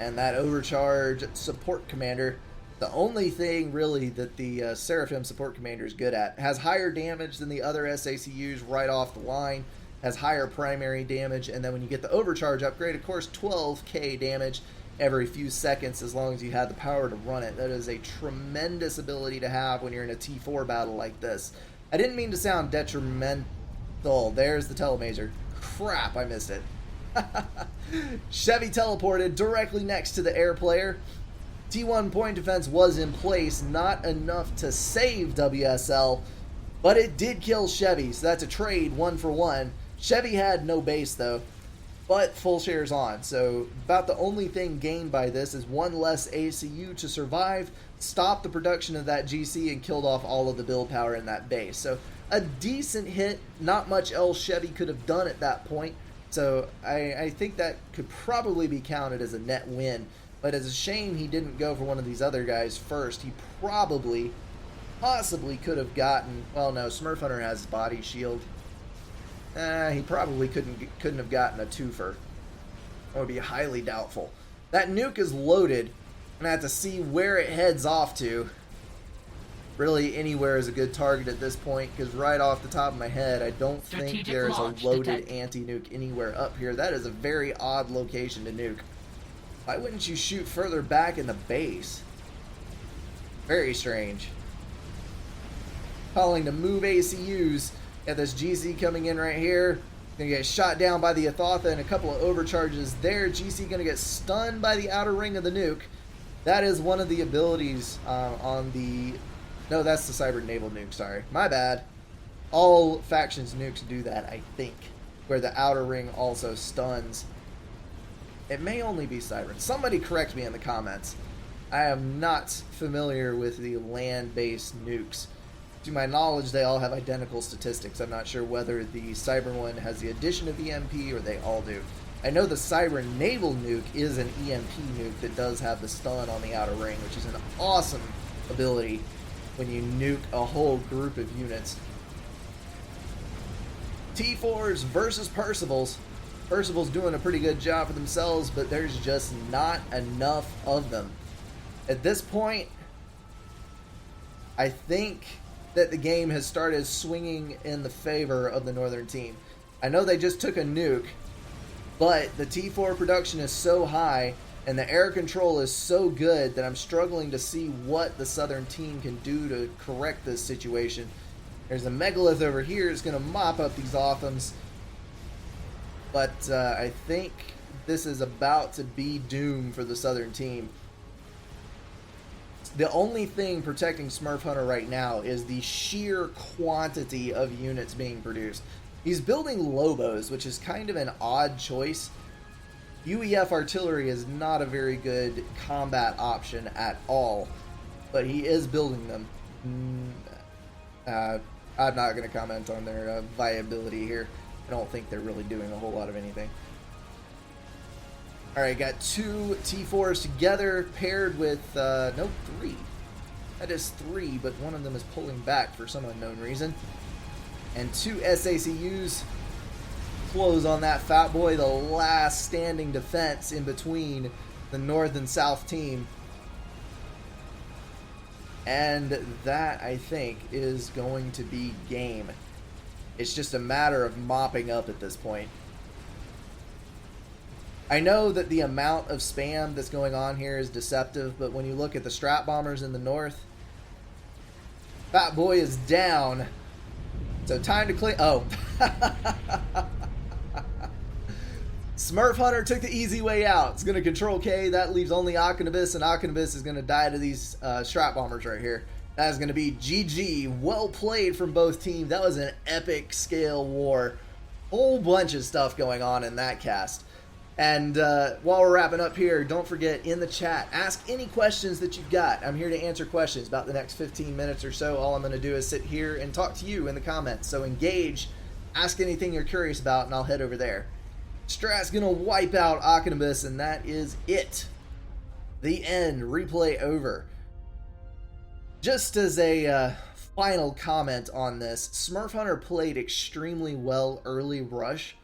Speaker 1: And that overcharge support commander, the only thing really that the Seraphim support commander is good at, has higher damage than the other SACUs right off the line, has higher primary damage, and then when you get the overcharge upgrade, of course, 12k damage every few seconds as long as you have the power to run it. That is a tremendous ability to have when you're in a T4 battle like this. I didn't mean to sound detrimental. There's the telemaser. Crap, I missed it. Chevy teleported directly next to the air player. T1 point defense was in place, not enough to save WSL, but it did kill Chevy, so that's a trade 1 for 1. Chevy had no base though, but full shares on, so about the only thing gained by this is 1 less ACU to survive, stop the production of that GC, and killed off all of the build power in that base. So a decent hit, not much else Chevy could have done at that point, so I think that could probably be counted as a net win. But it's a shame he didn't go for one of these other guys first. He possibly could have gotten, well no, Smurf Hunter has his body shield. He probably couldn't have gotten a twofer. That would be highly doubtful. That nuke is loaded, and I have to see where it heads off to. Really, anywhere is a good target at this point, because right off the top of my head, I don't think there's a loaded anti-nuke anywhere up here. That is a very odd location to nuke. Why wouldn't you shoot further back in the base? Very strange. Calling to move ACUs. Got this GC coming in right here. Gonna get shot down by the Athotha and a couple of overcharges there. GC gonna get stunned by the outer ring of the nuke. That is one of the abilities on the... No, that's the Cyber Naval nuke, sorry. My bad. All factions nukes do that, I think. Where the outer ring also stuns. It may only be Cybern. Somebody correct me in the comments. I am not familiar with the land-based nukes. To my knowledge, they all have identical statistics. I'm not sure whether the Cybern one has the addition of EMP or they all do. I know the Cyber Naval nuke is an EMP nuke that does have the stun on the outer ring, which is an awesome ability when you nuke a whole group of units. T4s versus Percivals. Percival's doing a pretty good job for themselves, but there's just not enough of them. At this point, I think that the game has started swinging in the favor of the northern team. I know they just took a nuke, but the T4 production is so high and the air control is so good that I'm struggling to see what the Southern team can do to correct this situation. There's a megalith over here. It's going to mop up these Othams. But I think this is about to be doom for the Southern team. The only thing protecting Smurf Hunter right now is the sheer quantity of units being produced. He's building Lobos, which is kind of an odd choice. UEF artillery is not a very good combat option at all, but he is building them. I'm not going to comment on their viability here. I don't think they're really doing a whole lot of anything. Alright, got 2 T4s together, paired with, no, 3. That is 3, but one of them is pulling back for some unknown reason. And 2 SACUs close on that fat boy, the last standing defense in between the North and South team. And that, I think, is going to be game. It's just a matter of mopping up at this point. I know that the amount of spam that's going on here is deceptive, but when you look at the strat bombers in the north, fat boy is down. So time to clean. Oh. Smurf Hunter took the easy way out. It's going to control K. That leaves only Akonibus, and Akonibus is going to die to these strat bombers right here. That is going to be GG. Well played from both teams. That was an epic scale war. Whole bunch of stuff going on in that cast. And while we're wrapping up here, don't forget, in the chat, ask any questions that you've got. I'm here to answer questions about the next 15 minutes or so. All I'm going to do is sit here and talk to you in the comments. So engage, ask anything you're curious about, and I'll head over there. Strat's going to wipe out Akonibus, and that is it. The end. Replay over. Just as a final comment on this, Smurf Hunter played extremely well early rush.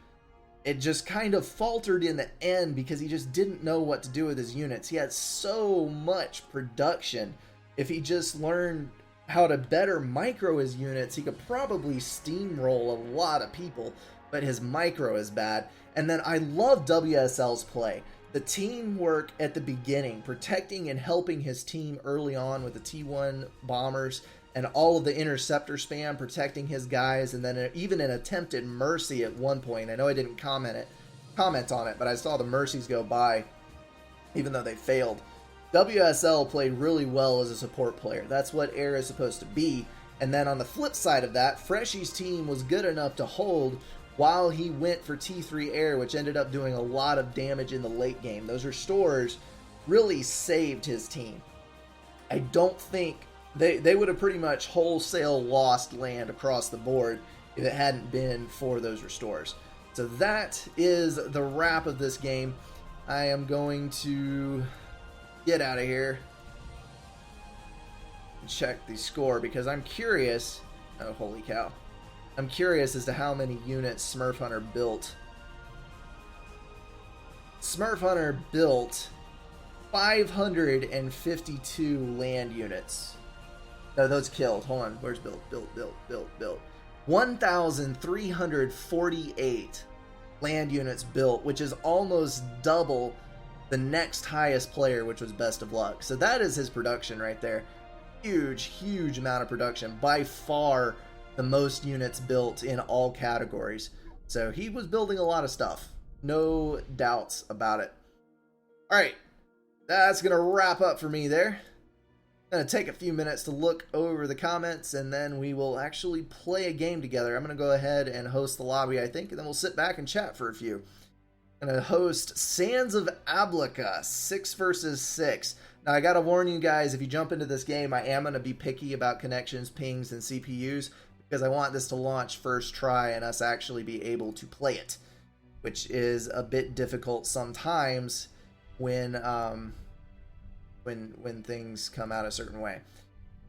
Speaker 1: It just kind of faltered in the end because he just didn't know what to do with his units. He had so much production. If he just learned how to better micro his units, he could probably steamroll a lot of people, but his micro is bad. And then I love WSL's play. The teamwork at the beginning, protecting and helping his team early on with the T1 bombers and all of the interceptor spam, protecting his guys, and then even an attempted mercy at one point. I know I didn't comment on it, but I saw the mercies go by, even though they failed. WSL played really well as a support player. That's what Air is supposed to be. And then on the flip side of that, Freshy's team was good enough to hold while he went for T3 Air, which ended up doing a lot of damage in the late game. Those restores really saved his team. I don't think they would have pretty much wholesale lost land across the board if it hadn't been for those restores. So that is the wrap of this game. I am going to get out of here and check the score because I'm curious. Oh, holy cow. I'm curious as to how many units Smurf Hunter built. Smurf Hunter built 552 land units. No, those killed. Hold on. Where's built? Built. 1,348 land units built, which is almost double the next highest player, which was Best of Luck. So that is his production right there. Huge amount of production. By far the most units built in all categories. So he was building a lot of stuff. No doubts about it. Alright. That's going to wrap up for me there. Going to take a few minutes to look over the comments, and then we will actually play a game together. I'm going to go ahead and host the lobby, I think, and then we'll sit back and chat for a few. I'm going to host Sands of Ablica, 6 versus 6. Now, I got to warn you guys, if you jump into this game, I am going to be picky about connections, pings, and CPUs, because I want this to launch first try and us actually be able to play it, which is a bit difficult sometimes when things come out a certain way.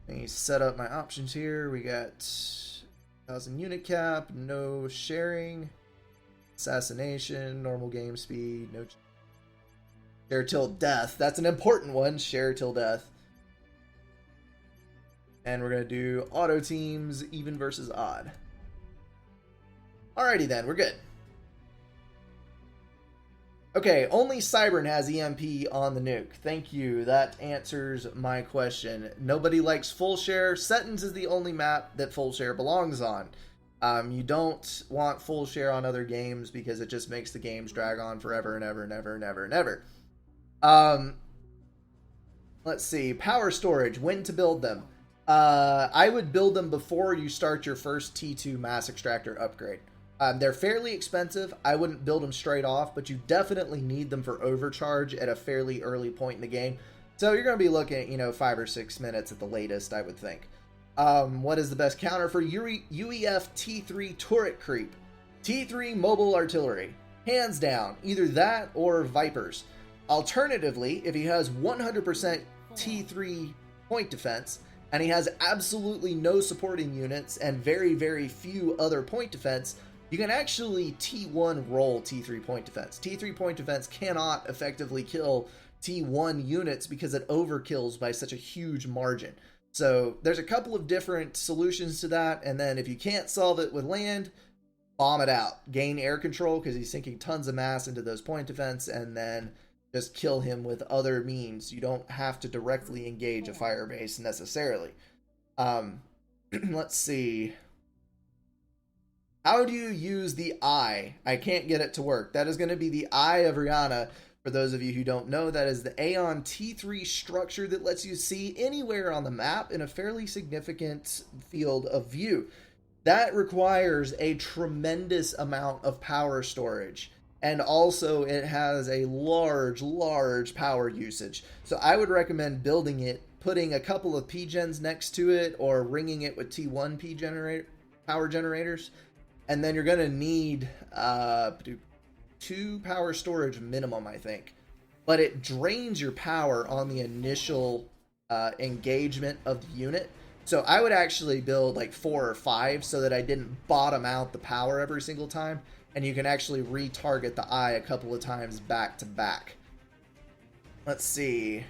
Speaker 1: Let me set up my options here. We got 1,000 unit cap, no sharing, assassination, normal game speed, no share till death. That's an important one, share till death. And we're going to do auto teams, even versus odd. Alrighty then, we're good. Okay, only Cybern has EMP on the nuke. Thank you. That answers my question. Nobody likes full share. Settings is the only map that full share belongs on. You don't want full share on other games because it just makes the games drag on forever and ever and ever and ever and ever. Let's see. Power storage. When to build them. I would build them before you start your first T2 mass extractor upgrade. They're fairly expensive. I wouldn't build them straight off, but you definitely need them for overcharge at a fairly early point in the game. So you're going to be looking at, 5 or 6 minutes at the latest, I would think. What is the best counter for UEF T3 turret creep? T3 mobile artillery. Hands down, either that or Vipers. Alternatively, if he has 100% T3 point defense, and he has absolutely no supporting units and very, very few other point defense, you can actually T1 roll T3 point defense. T3 point defense cannot effectively kill T1 units because it overkills by such a huge margin. So there's a couple of different solutions to that, and then if you can't solve it with land, bomb it out. Gain air control because he's sinking tons of mass into those point defense, and then just kill him with other means. You don't have to directly engage a fire base necessarily. Let's see. How do you use the eye? I can't get it to work. That is going to be the Eye of Rihanna. For those of you who don't know, that is the Aeon T3 structure that lets you see anywhere on the map in a fairly significant field of view. That requires a tremendous amount of power storage. And also it has a large power usage. So I would recommend building it, putting a couple of P-gens next to it, or ringing it with T1 power generators. And then you're going to need 2 power storage minimum, I think. But it drains your power on the initial engagement of the unit. So I would actually build like 4 or 5 so that I didn't bottom out the power every single time. And you can actually retarget the eye a couple of times back to back. Let's see.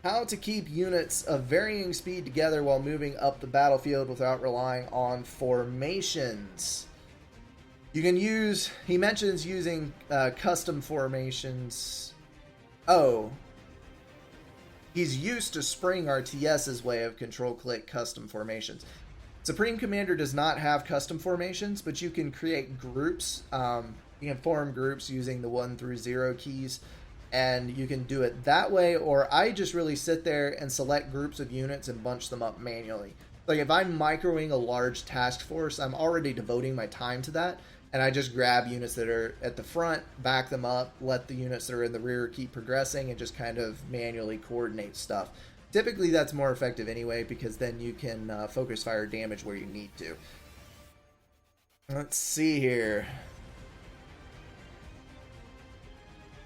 Speaker 1: How to keep units of varying speed together while moving up the battlefield without relying on formations. You can use, he mentions using custom formations. Oh. He's used to Spring RTS's way of control-click custom formations. Supreme Commander does not have custom formations, but you can create groups. You can form groups using the 1 through 0 keys, and you can do it that way, or I just really sit there and select groups of units and bunch them up manually. Like if I'm microing a large task force, I'm already devoting my time to that, and I just grab units that are at the front, back them up, let the units that are in the rear keep progressing, and just kind of manually coordinate stuff. Typically that's more effective anyway, because then you can focus fire damage where you need to. Let's see here.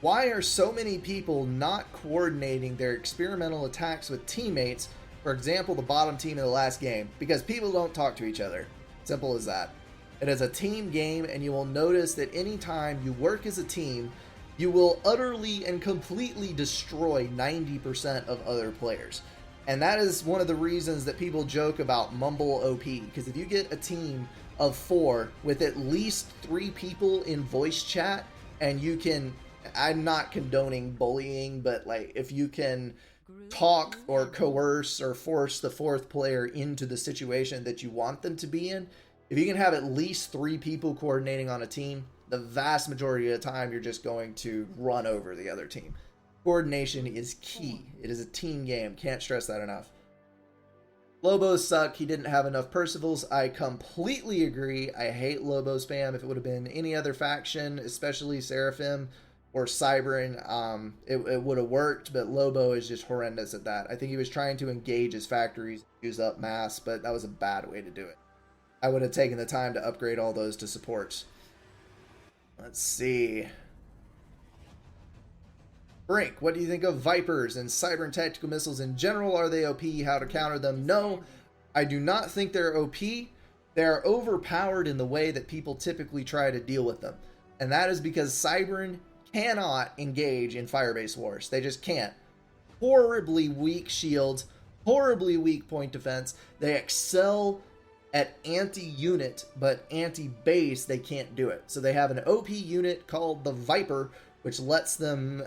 Speaker 1: Why are so many people not coordinating their experimental attacks with teammates? For example, the bottom team in the last game. Because people don't talk to each other. Simple as that. It is a team game, and you will notice that anytime you work as a team, you will utterly and completely destroy 90% of other players. And that is one of the reasons that people joke about Mumble OP. Because if you get a team of 4 with at least 3 people in voice chat, and you can... I'm not condoning bullying, but like if you can talk or coerce or force the 4th player into the situation that you want them to be in, if you can have at least 3 people coordinating on a team, the vast majority of the time you're just going to run over the other team. Coordination is key. It is a team game. Can't stress that enough. Lobos suck. He didn't have enough Percivals. I completely agree. I hate Lobo spam. If it would have been any other faction, especially Seraphim or Cybern, it would have worked, but Lobo is just horrendous at that. I think he was trying to engage his factories, use up mass, but that was a bad way to do it. I would have taken the time to upgrade all those to supports. Let's see. Brink, what do you think of Vipers and Cybern tactical missiles in general? Are they OP? How to counter them? No, I do not think they're OP. They're overpowered in the way that people typically try to deal with them. And that is because Cybern cannot engage in firebase wars. They just can't. Horribly weak shields, horribly weak point defense. They excel at anti-unit, but anti-base, they can't do it. So they have an OP unit called the Viper, which lets them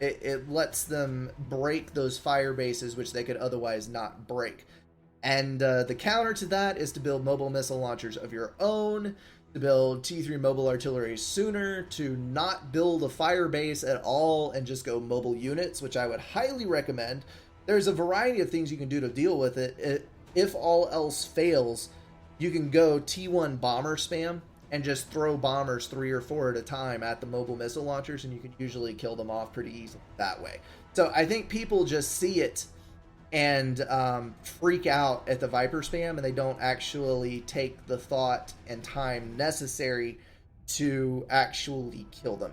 Speaker 1: it lets them break those fire bases, which they could otherwise not break. And the counter to that is to build mobile missile launchers of your own, to build T3 mobile artillery sooner, to not build a fire base at all and just go mobile units, which I would highly recommend. There's a variety of things you can do to deal with it. If all else fails, you can go T1 bomber spam and just throw bombers 3 or 4 at a time at the mobile missile launchers, and you can usually kill them off pretty easily that way. So I think people just see it and freak out at the Viper spam, and they don't actually take the thought and time necessary to actually kill them.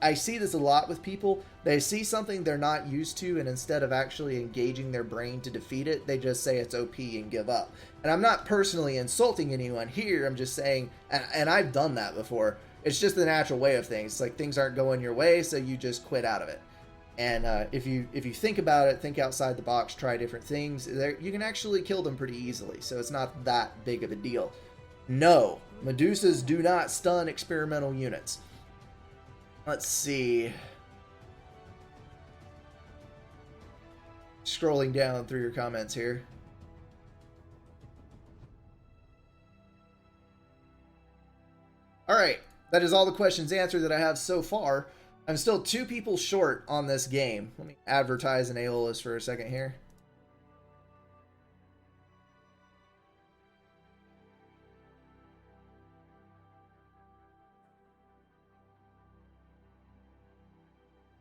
Speaker 1: I see this a lot with people. They see something they're not used to, and instead of actually engaging their brain to defeat it, they just say it's OP and give up. And I'm not personally insulting anyone here. I'm just saying, and I've done that before, it's just the natural way of things. It's like things aren't going your way, so you just quit out of it. And if you think about it, think outside the box, try different things, you can actually kill them pretty easily. So it's not that big of a deal. No, Medusas do not stun experimental units. Let's see. Scrolling down through your comments here. All right, that is all the questions answered that I have so far. I'm still 2 people short on this game. Let me advertise an Aeolus for a second here.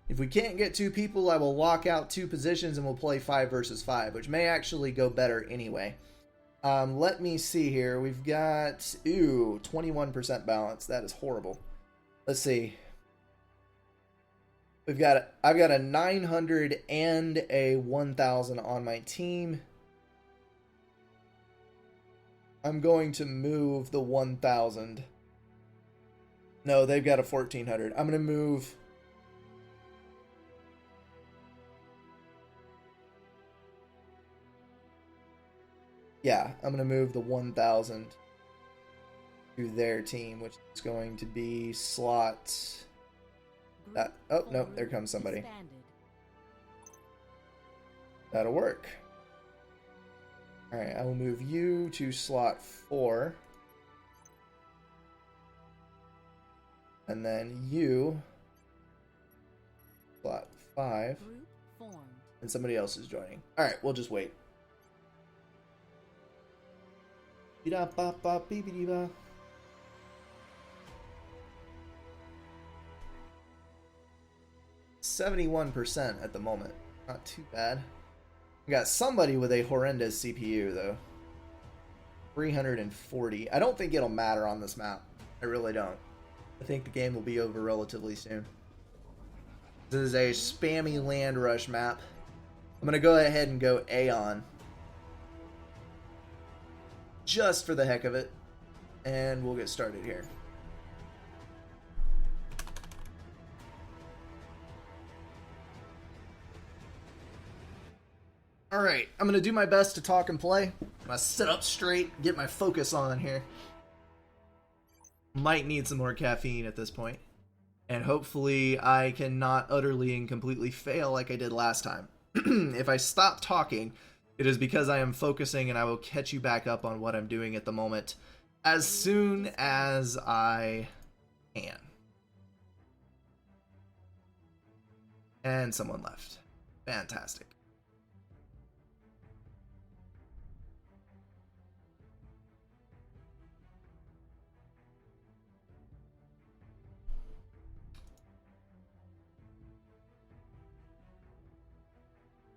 Speaker 1: If we can't get 2 people, I will lock out 2 positions and we'll play 5 versus 5, which may actually go better anyway. Let me see here. We've got, 21% balance. That is horrible. Let's see. I've got a 900 and a 1000 on my team. I'm going to move the 1000. No, they've got a 1400. I'm going to move. Yeah, I'm going to move the 1000 to their team, which is going to be slot. Oh, no, there comes somebody. That'll work. Alright, I will move you to slot 4. And then you, slot 5. And somebody else is joining. Alright, we'll just wait. 71% at the moment. Not too bad. We got somebody with a horrendous CPU, though. 340. I don't think it'll matter on this map. I really don't. I think the game will be over relatively soon. This is a spammy land rush map. I'm going to go ahead and go Aeon. Just for the heck of it. And we'll get started here. Alright, I'm going to do my best to talk and play. I'm going to sit up straight, get my focus on here. Might need some more caffeine at this point. And hopefully I can not utterly and completely fail like I did last time. If I stop talking, it is because I am focusing, and I will catch you back up on what I'm doing at the moment as soon as I can. And someone left. Fantastic.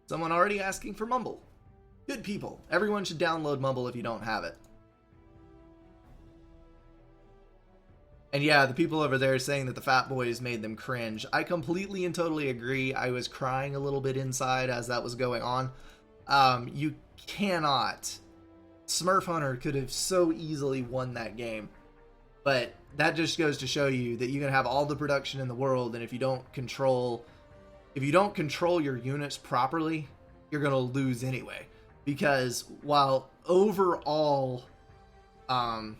Speaker 1: Someone already asking for Mumble. Good people. Everyone should download Mumble if you don't have it. And yeah, the people over there saying that the Fat Boys made them cringe. I completely and totally agree. I was crying a little bit inside as that was going on. You cannot. Smurf Hunter could have so easily won that game. But that just goes to show you that you can have all the production in the world, and if you don't control your units properly, you're going to lose anyway. because um,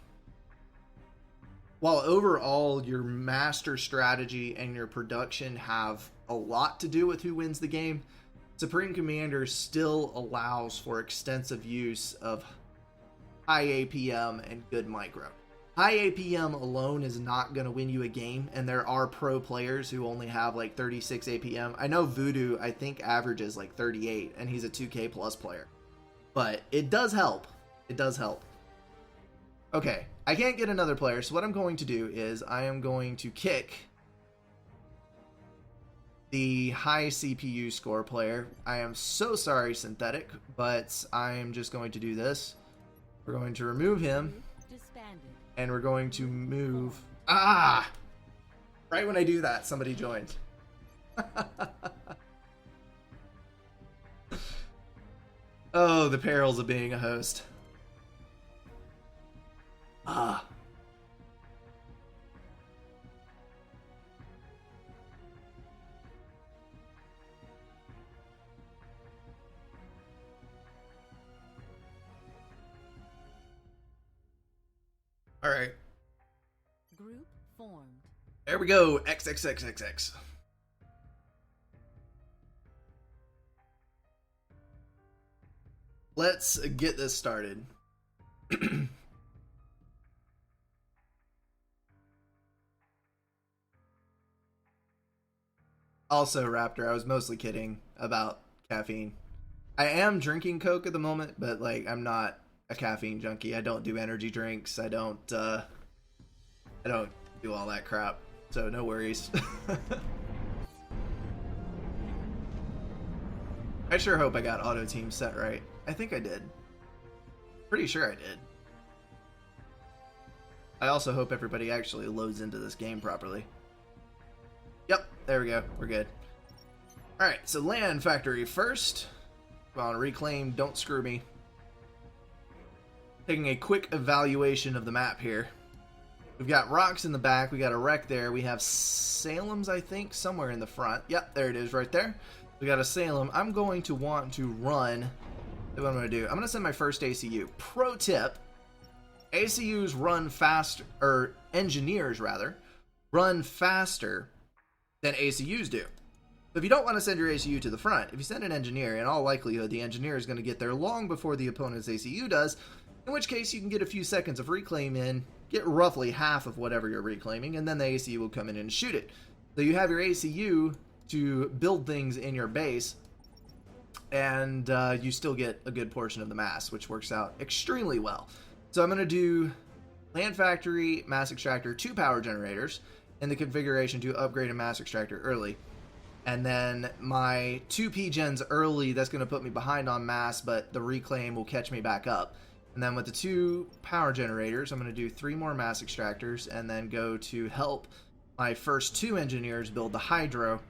Speaker 1: while overall your master strategy and your production have a lot to do with who wins the game, Supreme Commander still allows for extensive use of high APM and good micro. High APM alone is not going to win you a game, and there are pro players who only have like 36 APM. I know Voodoo, I think, averages like 38, and he's a 2K plus player. But it does help. It does help. Okay, I can't get another player, so what I'm going to do is I am going to kick the high CPU score player. I am so sorry, Synthetic, but I am just going to do this. We're going to remove him, and we're going to move... Ah! Right when I do that, somebody joins. Oh, the perils of being a host. Ah. All right.
Speaker 2: Group formed.
Speaker 1: There we go. XXXXX. Let's get this started. Also, Raptor, I was mostly kidding about caffeine. I am drinking Coke at the moment, but like I'm not a caffeine junkie. I don't do energy drinks. I don't do all that crap. So no worries. I sure hope I got auto team set right. I think I did. Pretty sure I did. I also hope everybody actually loads into this game properly. Yep, there we go. We're good. Alright, so land factory first. Come on, reclaim, don't screw me. Taking a quick evaluation of the map here. We've got rocks in the back, we got a wreck there, we have Salem's, I think, somewhere in the front. Yep, there it is right there. We got a Salem. I'm going to want to run. What I'm going to do, I'm going to send my first ACU. Pro tip, ACUs run faster, or engineers rather, run faster than ACUs do. So if you don't want to send your ACU to the front, if you send an engineer, in all likelihood the engineer is going to get there long before the opponent's ACU does, in which case you can get a few seconds of reclaim in, get roughly half of whatever you're reclaiming, and then the ACU will come in and shoot it. So you have your ACU to build things in your base, and you still get a good portion of the mass, which works out extremely well. So I'm going to do land factory, mass extractor, 2 power generators, in the configuration to upgrade a mass extractor early. And then my 2 P-gens early, that's going to put me behind on mass, but the reclaim will catch me back up. And then with the 2 power generators, I'm going to do 3 more mass extractors, and then go to help my first 2 engineers build the hydro.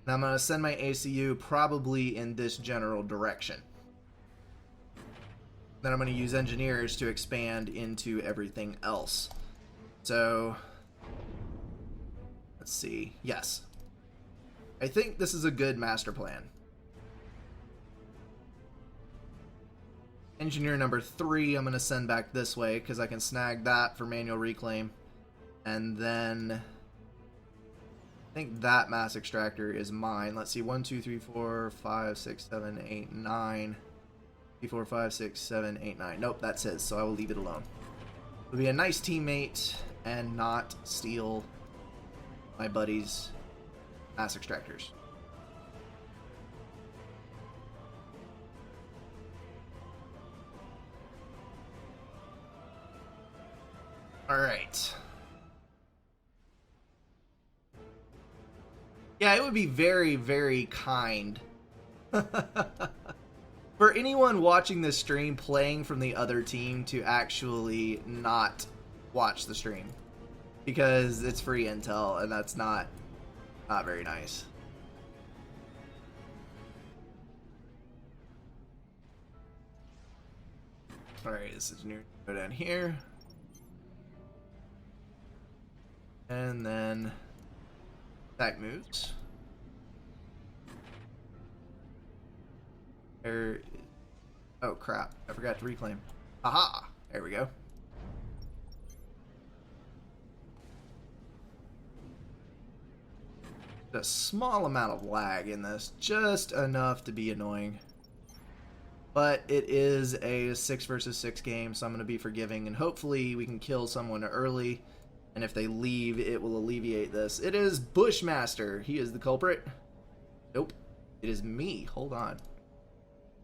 Speaker 1: And I'm going to send my ACU probably in this general direction. Then I'm going to use engineers to expand into everything else. So, let's see. Yes. I think this is a good master plan. Engineer number 3, I'm going to send back this way because I can snag that for manual reclaim. And then I think that mass extractor is mine. Let's see, 1, 2, 3, 4, 5, 6, 7, 8, 9. 3, 4, 5, 6, 7, 8, 9. Nope, that's his, so I will leave it alone. It'll be a nice teammate and not steal my buddy's mass extractors. Alright. Yeah, it would be very, very kind for anyone watching this stream playing from the other team to actually not watch the stream. Because it's free intel, and that's not very nice. Alright, this is new. Go down here. And then that moves. There Oh crap, I forgot to reclaim. Aha! There we go. A small amount of lag in this, just enough to be annoying. But it is a 6 versus 6 game, so I'm going to be forgiving, and hopefully we can kill someone early, and if they leave, it will alleviate this. It is Bushmaster. He is the culprit. Nope. It is me. Hold on.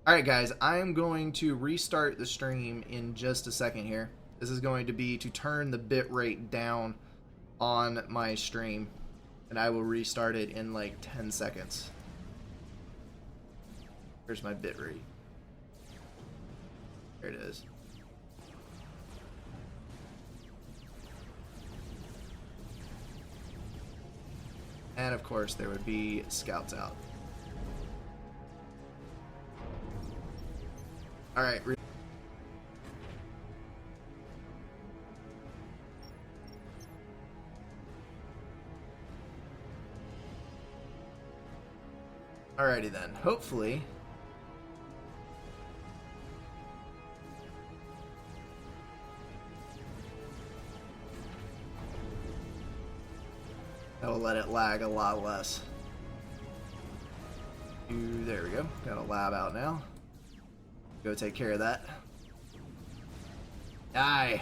Speaker 1: Alright guys, I am going to restart the stream in just a second here. This is going to be to turn the bit rate down on my stream, and I will restart it in like 10 seconds. Here's my bit rate. There it is. And of course there would be scouts out. Alright. Alrighty then. Hopefully that'll let it lag a lot less. There we go. Got a lab out now. Go take care of that. Die!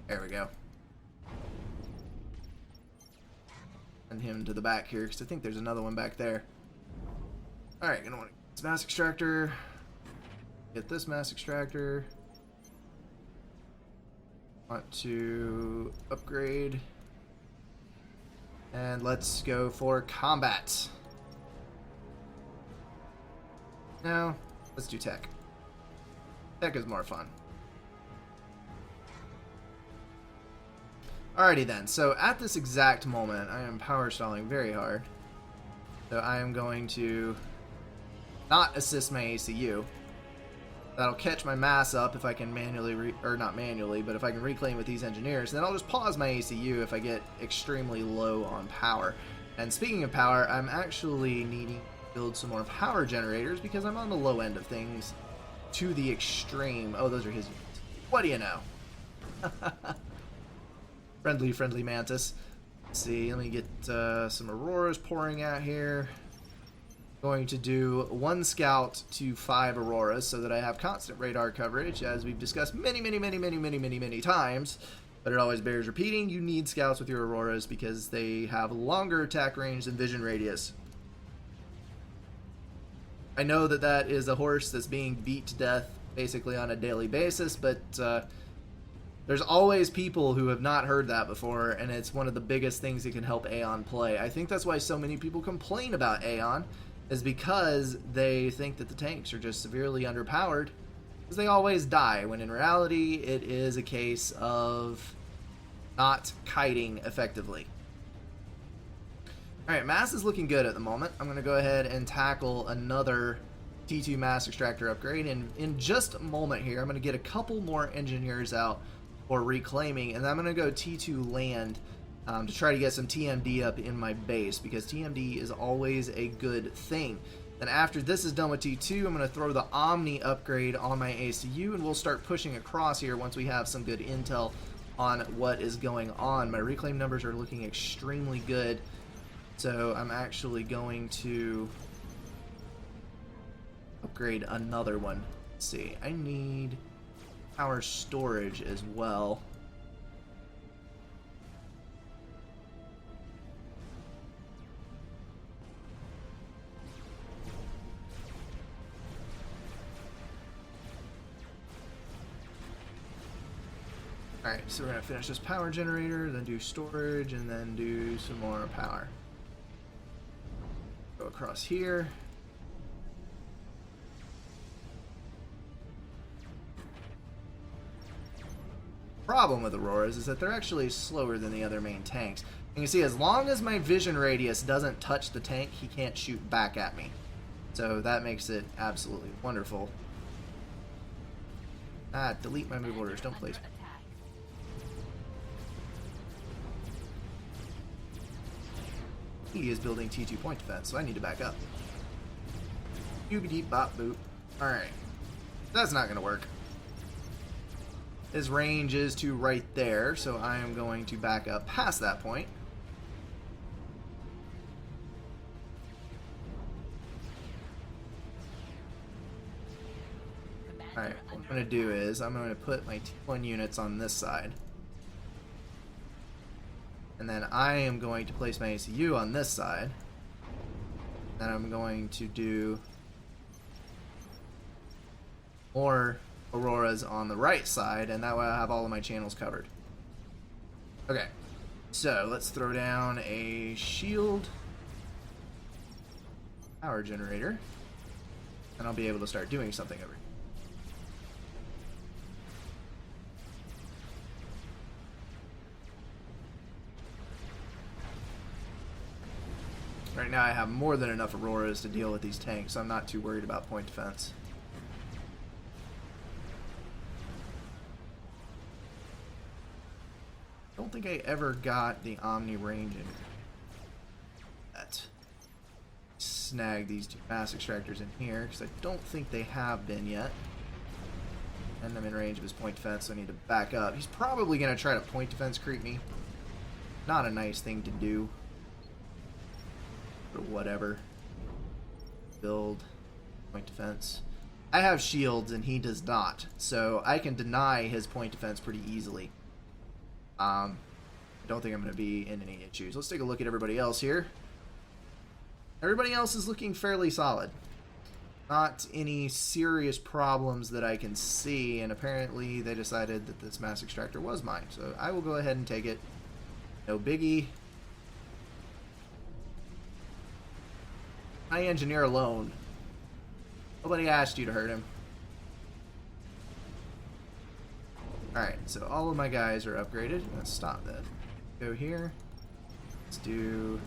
Speaker 1: There we go. Send him to the back here, because I think there's another one back there. Alright, gonna want this mass extractor. Get this mass extractor. Want to upgrade. And let's go for combat. No, let's do tech. Tech is more fun. Alrighty then, so at this exact moment, I am power stalling very hard. So I am going to not assist my ACU. That'll catch my mass up if I can manually, or not manually, but if I can reclaim with these engineers. Then I'll just pause my ACU if I get extremely low on power. And speaking of power, I'm actually needing build some more power generators because I'm on the low end of things to the extreme. Oh, those are his units. What do you know? friendly mantis. Let's see, let me get some auroras pouring out here. Going to do 1 scout to 5 auroras so that I have constant radar coverage, as we've discussed many times. But it always bears repeating. You need scouts with your auroras because they have longer attack range than vision radius. I know that that is a horse that's being beat to death basically on a daily basis, but there's always people who have not heard that before, and it's one of the biggest things that can help Aeon play. I think that's why so many people complain about Aeon, is because they think that the tanks are just severely underpowered, because they always die, when in reality it is a case of not kiting effectively. Alright, mass is looking good at the moment. I'm going to go ahead and tackle another T2 mass extractor upgrade, and in just a moment here I'm going to get a couple more engineers out for reclaiming, and I'm going to go T2 land to try to get some TMD up in my base, because TMD is always a good thing. Then after this is done with T2, I'm going to throw the Omni upgrade on my ACU, and we'll start pushing across here once we have some good intel on what is going on. My reclaim numbers are looking extremely good. So I'm actually going to upgrade another one. Let's see, I need power storage as well. Alright, so we're going to finish this power generator, then do storage, and then do some more power. Go across here. Problem with auroras is that they're actually slower than the other main tanks. And you see, as long as my vision radius doesn't touch the tank, he can't shoot back at me. So that makes it absolutely wonderful. Delete my move orders, don't place. He is building T2 point defense, so I need to back up. Doobie deep bop boop. Alright. That's not going to work. His range is to right there, so I am going to back up past that point. Alright, what I'm going to do is I'm going to put my T1 units on this side. And then I am going to place my ACU on this side. Then I'm going to do more Auroras on the right side, and that way I'll have all of my channels covered. Okay, so let's throw down a shield power generator, and I'll be able to start doing something over here. Right now I have more than enough Auroras to deal with these tanks, so I'm not too worried about point defense. I don't think I ever got the Omni range in that. Snag these two mass extractors in here, because I don't think they have been yet. And I'm in range of his point defense, so I need to back up. He's probably going to try to point defense creep me. Not a nice thing to do. But whatever. Build point defense. I have shields and he does not, so I can deny his point defense pretty easily. I don't think I'm going to be in any issues. Let's take a look at everybody else here. Everybody else is looking fairly solid. Not any serious problems that I can see, and apparently they decided that this mass extractor was mine, so I will go ahead and take it. No biggie. My engineer alone. Nobody asked you to hurt him. Alright, so all of my guys are upgraded. Let's stop that. Go here. Let's do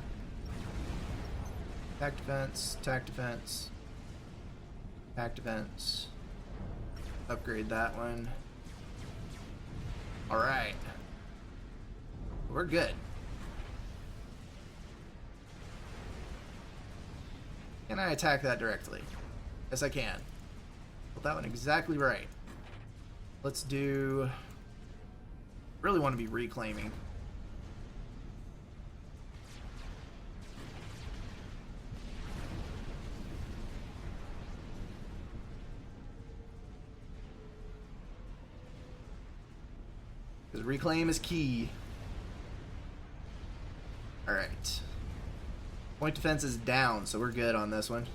Speaker 1: attack defense, attack defense, attack defense. Upgrade that one. Alright. We're good. Can I attack that directly? Yes, I can. Put that one exactly right. Let's do... really want to be reclaiming. Because reclaim is key. Alright. Point defense is down, so we're good on this one.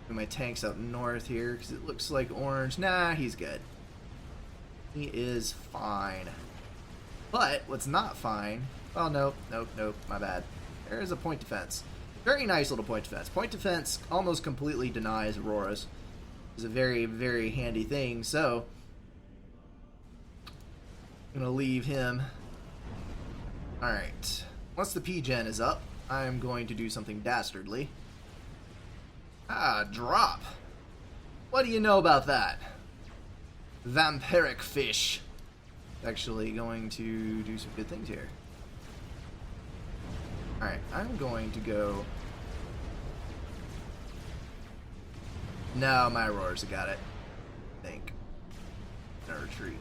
Speaker 1: Put my tanks up north here, because it looks like orange. Nah, he's good. He is fine. But what's not fine... well, nope, my bad. There is a point defense. Very nice little point defense. Point defense almost completely denies Auroras. It's a very, very handy thing, so... I'm going to leave him. Alright. Once the P-gen is up, I'm going to do something dastardly. Ah, drop. What do you know about that? Vampiric fish. Actually going to do some good things here. Alright, I'm going to go... no, my Auroras have got it. I think. Gonna retreat.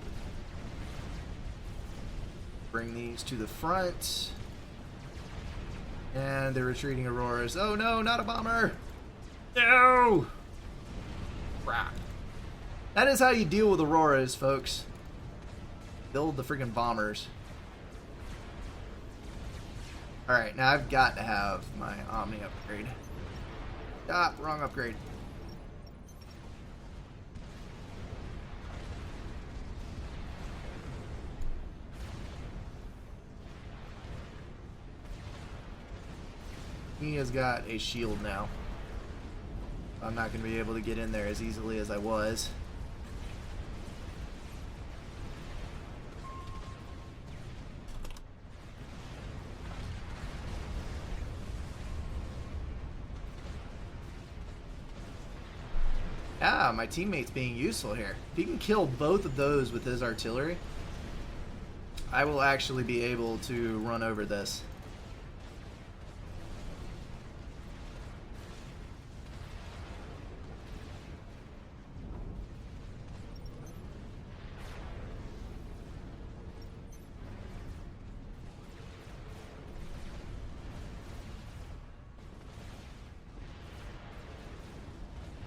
Speaker 1: Bring these to the front. And they're retreating Auroras. Oh no, not a bomber! No! Crap. That is how you deal with Auroras, folks. Build the freaking bombers. Alright, now I've got to have my Omni upgrade. Ah, wrong upgrade. He has got a shield now. I'm not going to be able to get in there as easily as I was. Ah, my teammate's being useful here. If he can kill both of those with his artillery, I will actually be able to run over this.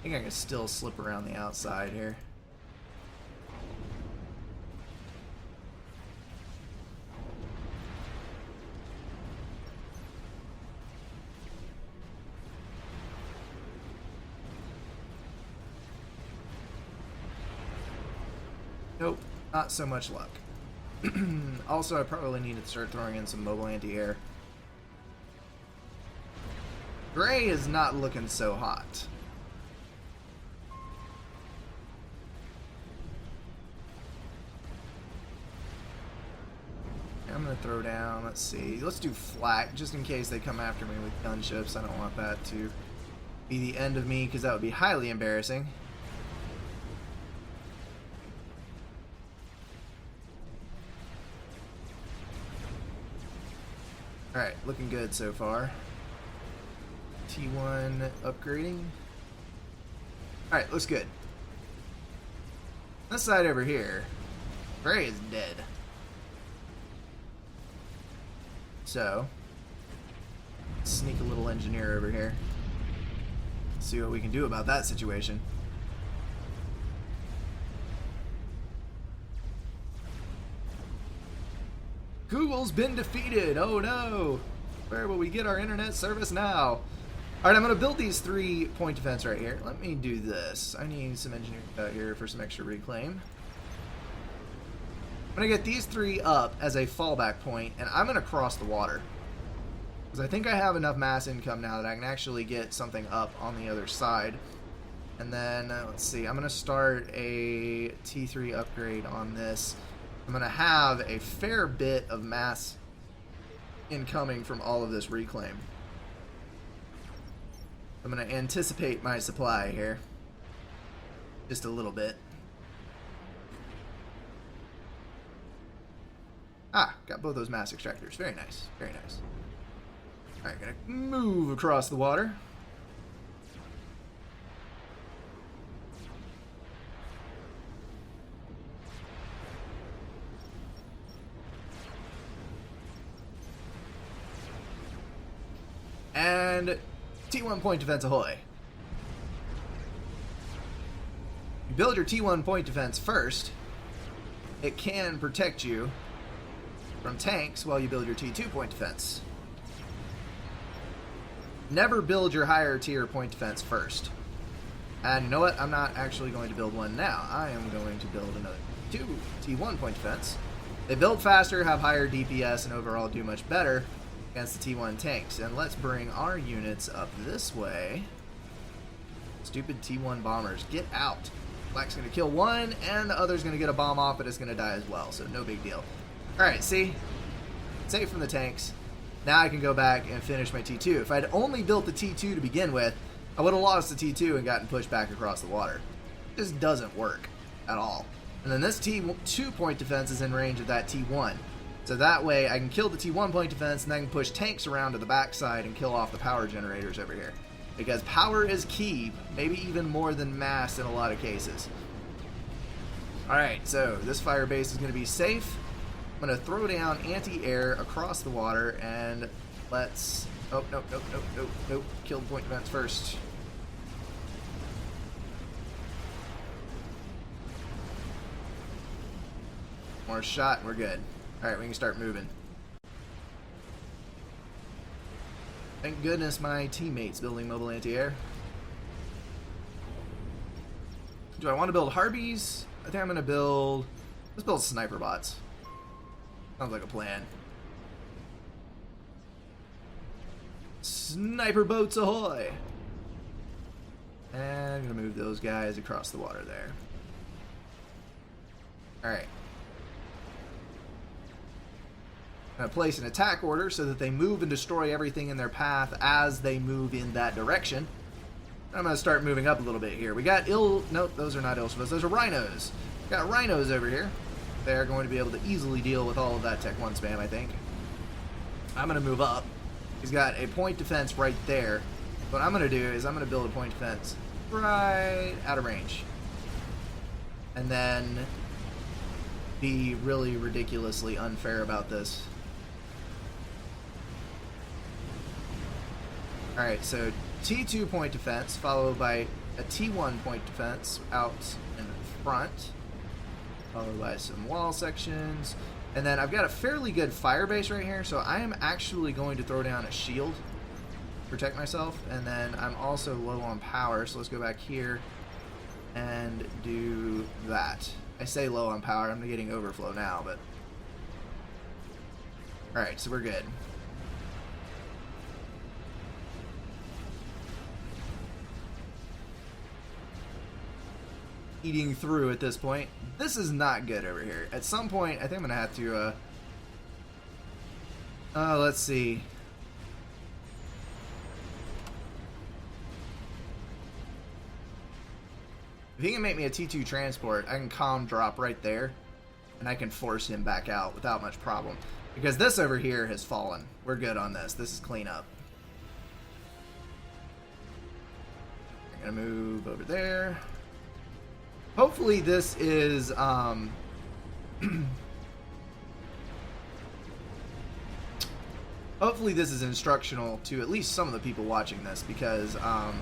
Speaker 1: I think I can still slip around the outside here. Nope, not so much luck. Also, I probably need to start throwing in some mobile anti-air. Gray is not looking so hot. I'm gonna throw down, let's see, let's do flak just in case they come after me with gunships. I don't want that to be the end of me because that would be highly embarrassing. Alright, looking good so far. T1 upgrading. Alright, looks good. This side over here, Gray is dead. So, sneak a little engineer over here. See what we can do about that situation. Google's been defeated! Oh no! Where will we get our internet service now? Alright, I'm going to build these 3-point defense right here. Let me do this. I need some engineering out here for some extra reclaim. I'm going to get these 3 up as a fallback point, and I'm going to cross the water. Because I think I have enough mass income now that I can actually get something up on the other side. And then, let's see, I'm going to start a T3 upgrade on this. I'm going to have a fair bit of mass incoming from all of this reclaim. I'm going to anticipate my supply here. Just a little bit. Ah, got both those mass extractors. Very nice. Very nice. Alright, gonna move across the water. And T1 point defense ahoy. You build your T1 point defense first. It can protect you from tanks while you build your T2 point defense. Never build your higher tier point defense first. And you know what? I'm not actually going to build one now. I am going to build another T1 point defense. They build faster, have higher DPS, and overall do much better against the T1 tanks. And let's bring our units up this way. Stupid T1 bombers, get out. Black's going to kill one, and the other's going to get a bomb off, but it's going to die as well, so no big deal. Alright, see? Safe from the tanks. Now I can go back and finish my T2. If I'd only built the T2 to begin with, I would have lost the T2 and gotten pushed back across the water. It just doesn't work at all. And then this T2 point defense is in range of that T1. So that way I can kill the T1 point defense and I can push tanks around to the backside and kill off the power generators over here. Because power is key, maybe even more than mass in a lot of cases. Alright, so this fire base is going to be safe. I'm going to throw down anti-air across the water and let's... Oh, nope. Kill the point defense first. More shot and we're good. Alright, we can start moving. Thank goodness my teammates building mobile anti-air. Do I want to build Harpies? I think I'm going to build... Let's build sniper bots. Sounds like a plan. Sniper boats ahoy! And I'm going to move those guys across the water there. Alright. I'm going to place an attack order so that they move and destroy everything in their path as they move in that direction. I'm going to start moving up a little bit here. We got nope, those are not Ilshvas. Those are rhinos. We got rhinos over here. They're going to be able to easily deal with all of that Tech 1 spam, I think. I'm going to move up. He's got a point defense right there. What I'm going to do is I'm going to build a point defense right out of range. And then be really ridiculously unfair about this. Alright, so T2 point defense, followed by a T1 point defense out in front, followed by some wall sections. And then I've got a fairly good fire base right here, so I am actually going to throw down a shield, protect myself. And then I'm also low on power, so let's go back here and do that. I say low on power, I'm getting overflow now, but alright, so we're good. Eating through at this point. This is not good over here. At some point, I think I'm gonna have to let's see. If he can make me a T2 transport, I can calm drop right there, and I can force him back out without much problem. Because this over here has fallen. We're good on this. This is clean up. I'm gonna move over there. Hopefully this is hopefully this is instructional to at least some of the people watching this, because a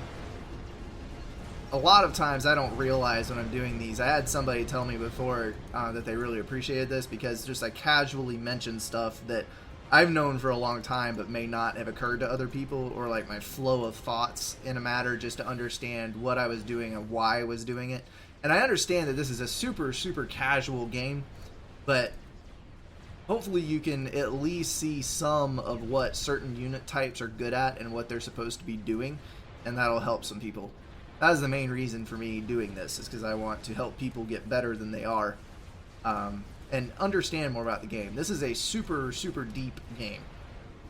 Speaker 1: lot of times I don't realize when I'm doing these. I had somebody tell me before that they really appreciated this, because just I casually mention stuff that I've known for a long time but may not have occurred to other people, or like my flow of thoughts in a matter, just to understand what I was doing and why I was doing it. And I understand that this is a super casual game, but hopefully you can at least see some of what certain unit types are good at and what they're supposed to be doing, and that'll help some people. That is the main reason for me doing this, is because I want to help people get better than they are, and understand more about the game. This is a super deep game.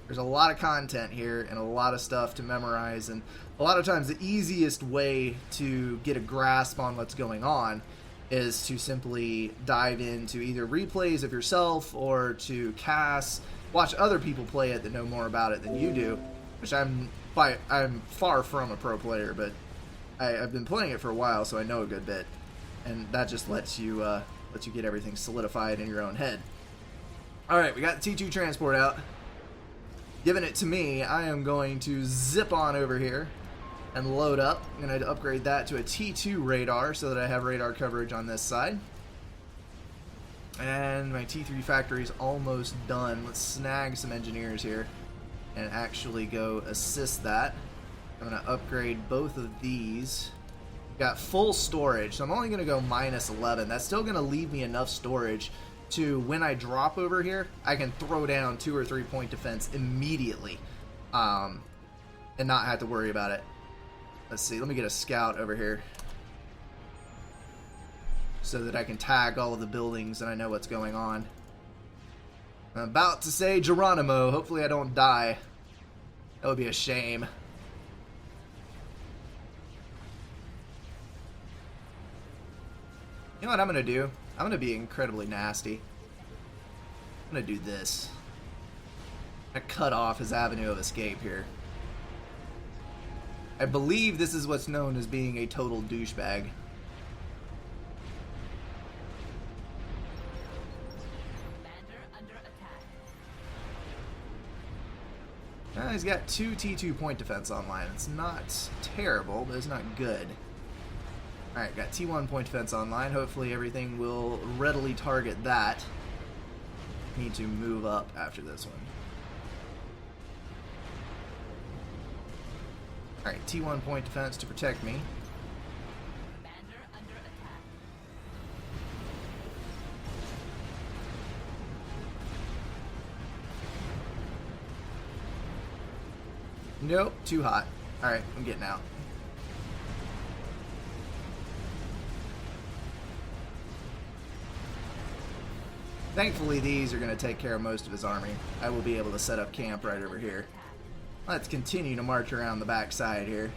Speaker 1: There's a lot of content here and a lot of stuff to memorize, and a lot of times the easiest way to get a grasp on what's going on is to simply dive into either replays of yourself or to watch other people play it that know more about it than you do, which I'm far from a pro player, but I've been playing it for a while, so I know a good bit, and that just lets you get everything solidified in your own head. Alright, we got the T2 transport out. Giving it to me, I am going to zip on over here and load up. I'm going to upgrade that to a T2 radar so that I have radar coverage on this side. And my T3 factory is almost done. Let's snag some engineers here and actually go assist that. I'm going to upgrade both of these. Got full storage, so I'm only going to go -11. That's still going to leave me enough storage to, when I drop over here, I can throw down 2 or 3 point defense immediately, and not have to worry about it. Let's see, let me get a scout over here so that I can tag all of the buildings and I know what's going on. I'm about to say Geronimo. Hopefully I don't die. That would be a shame. You know what I'm going to do? I'm going to be incredibly nasty. I'm going to do this. I cut off his avenue of escape here. I believe this is what's known as being a total douchebag. He's got 2 T2 point defense online. It's not terrible, but it's not good. Alright, got T1 point defense online. Hopefully everything will readily target that. Need to move up after this one. Alright, T1 point defense to protect me.
Speaker 2: Commander under attack.
Speaker 1: Nope, too hot. Alright, I'm getting out. Thankfully, these are going to take care of most of his army. I will be able to set up camp right over here. Let's continue to march around the backside here.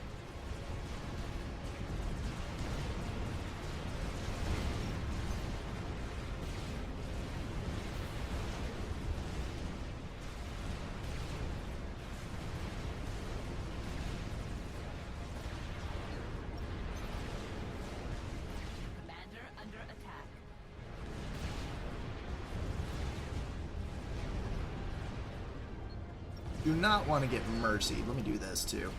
Speaker 2: Commander under attack.
Speaker 1: Do not want to get mercy. Let me do this too.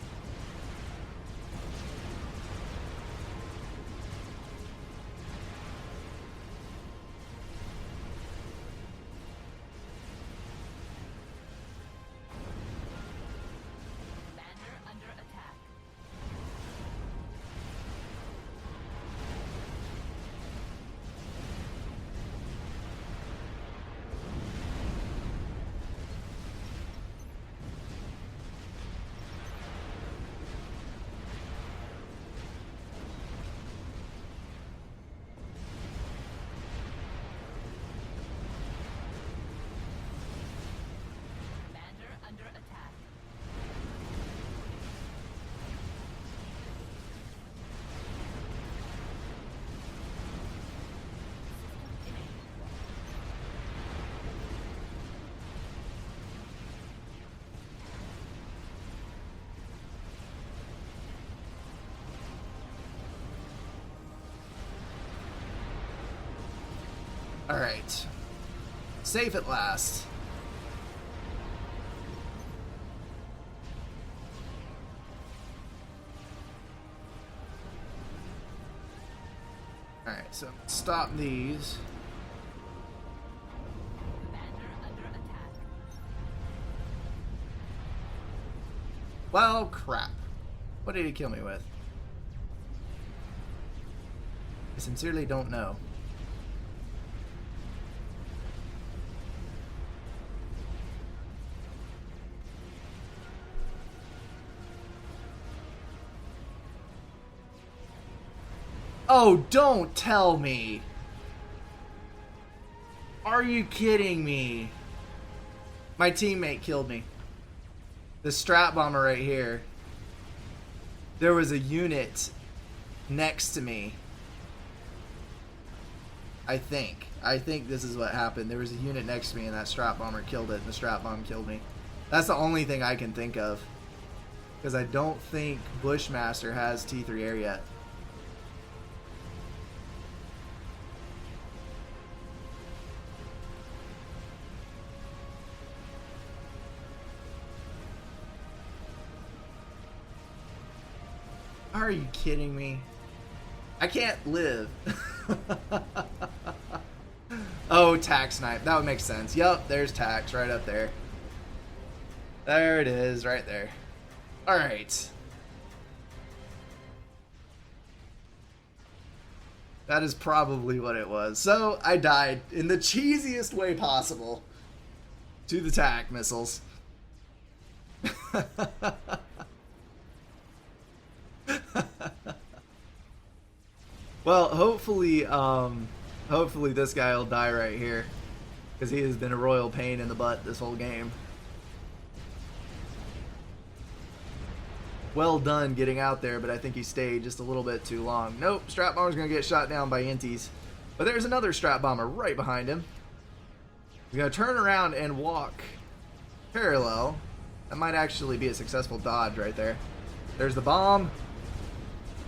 Speaker 1: Alright. Safe at last. Alright, so stop these.
Speaker 2: Commander under attack.
Speaker 1: Well, crap. What did he kill me with? I sincerely don't know. Oh, don't tell me. Are you kidding me? My teammate killed me. The strap bomber right here. There was a unit next to me. I think this is what happened. There was a unit next to me and that strap bomber killed it and the strap bomb killed me. That's the only thing I can think of. Because I don't think Bushmaster has T3 air yet. Are you kidding me? I can't live. Oh, tack snipe. That would make sense. Yup, there's tax right up there. There it is, right there. Alright. That is probably what it was. So, I died in the cheesiest way possible to the tack missiles. Well, hopefully this guy will die right here, because he has been a royal pain in the butt this whole game. Well done getting out there, but I think he stayed just a little bit too long. Nope, strap bomber's gonna get shot down by inties. But there's another strap bomber right behind him. He's gonna turn around and walk parallel. That might actually be a successful dodge right there. There's the bomb.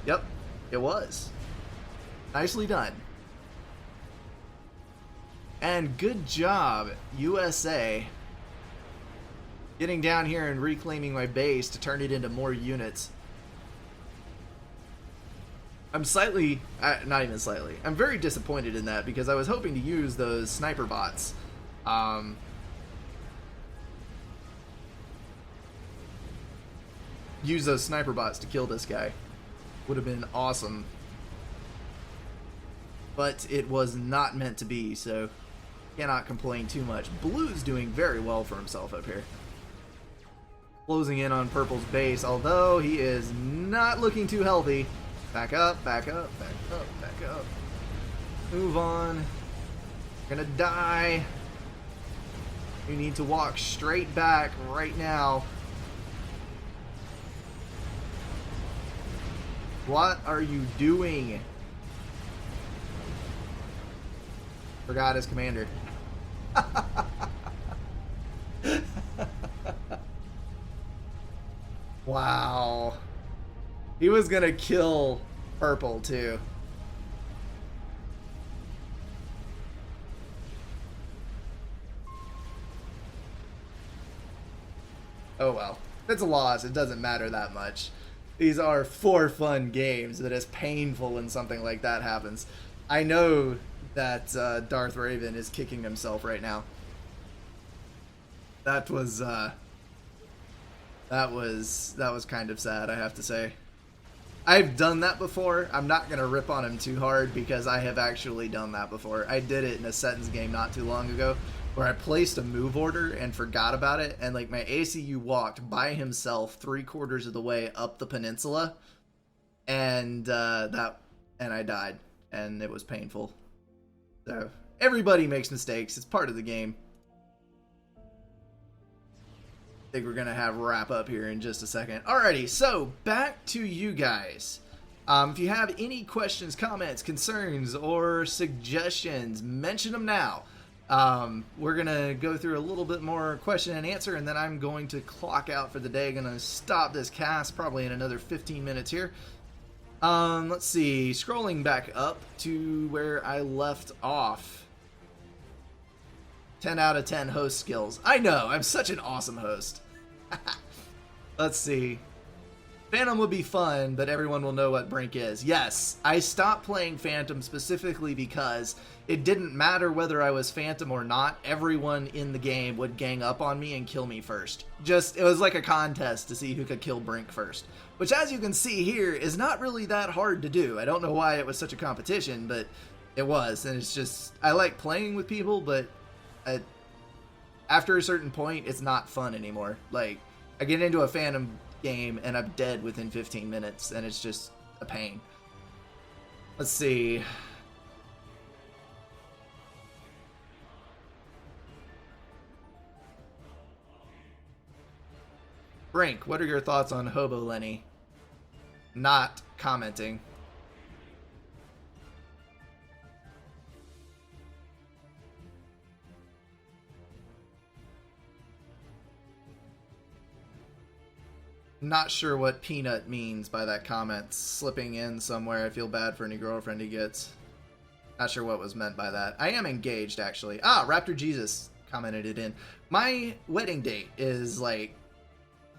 Speaker 1: Yep, it was. Nicely done. And good job, USA. Getting down here and reclaiming my base to turn it into more units. I'm slightly, not even slightly, I'm very disappointed in that because I was hoping to use those sniper bots. Use those sniper bots to kill this guy. Would have been awesome. But it was not meant to be, so cannot complain too much. Blue's doing very well for himself up here. Closing in on Purple's base, although he is not looking too healthy. Back up, back up, back up, back up. Move on. Gonna die. You need to walk straight back right now. What are you doing? Forgot his commander. Wow. He was gonna kill Purple too. Oh well. If it's a loss, it doesn't matter that much. These are for fun games, but it's painful when something like that happens. I know that Darth Raven is kicking himself right now. That was kind of sad, I have to say. I've done that before. I'm not gonna rip on him too hard because I have actually done that before. I did it in a Sentence game not too long ago where I placed a move order and forgot about it, and like my ACU walked by himself 3/4 of the way up the peninsula, and I died, and it was painful. So everybody makes mistakes. It's part of the game. I think we're gonna have wrap up here in just a second. Alrighty, so back to you guys. If you have any questions, comments, concerns, or suggestions, mention them now. We're gonna go through a little bit more question and answer, and then I'm going to clock out for the day. Gonna stop this cast probably in another 15 minutes here. Let's see, scrolling back up to where I left off. 10 out of 10 host skills. I know, I'm such an awesome host. Let's see. Phantom would be fun, but everyone will know what Brink is. Yes, I stopped playing Phantom specifically because it didn't matter whether I was Phantom or not. Everyone in the game would gang up on me and kill me first. It was like a contest to see who could kill Brink first. Which, as you can see here, is not really that hard to do. I don't know why it was such a competition, but it was. And it's just, I like playing with people, but after a certain point, it's not fun anymore. Like, I get into a Phantom game and I'm dead within 15 minutes, and it's just a pain. Let's see. Brink, what are your thoughts on Hobo Lenny? Not commenting. Not sure what peanut means by that comment. Slipping in somewhere. I feel bad for any girlfriend he gets. Not sure what was meant by that. I am engaged, actually. Ah, Raptor Jesus commented it in. My wedding date is like,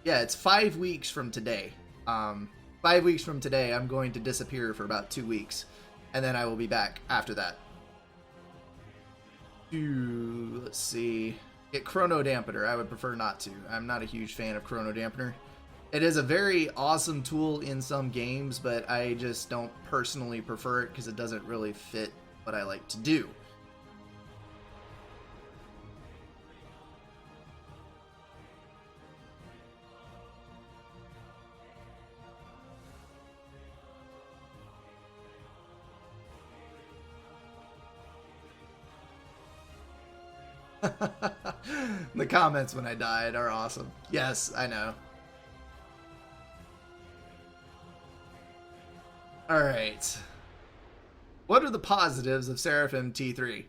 Speaker 1: yeah, it's 5 weeks from today. 5 weeks from today, I'm going to disappear for about 2 weeks. And then I will be back after that. Let's see. Get Chrono Dampener. I would prefer not to. I'm not a huge fan of Chrono Dampener. It is a very awesome tool in some games, but I just don't personally prefer it because it doesn't really fit what I like to do. The comments when I died are awesome. Yes, I know. Alright. What are the positives of Seraphim T3?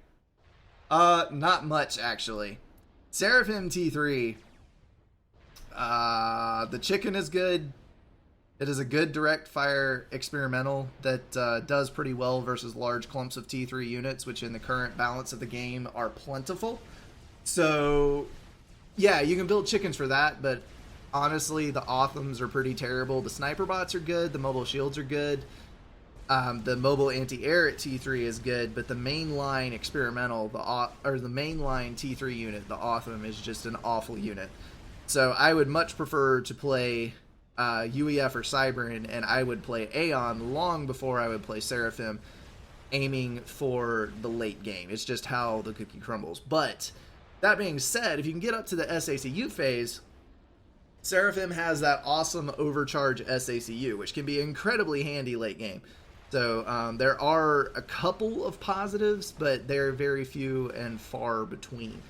Speaker 1: Not much, actually. Seraphim T3, the chicken is good. It is a good direct fire experimental that does pretty well versus large clumps of T3 units, which in the current balance of the game are plentiful. So, yeah, you can build chickens for that, but honestly, the Othams are pretty terrible. The sniper bots are good. The mobile shields are good. The mobile anti-air at T3 is good, but the mainline experimental, the mainline T3 unit, the Otham, is just an awful unit. So I would much prefer to play UEF or Cybern, and I would play Aeon long before I would play Seraphim, aiming for the late game. It's just how the cookie crumbles. But that being said, if you can get up to the SACU phase, Seraphim has that awesome overcharge SACU, which can be incredibly handy late game. So there are a couple of positives, but they're very few and far between.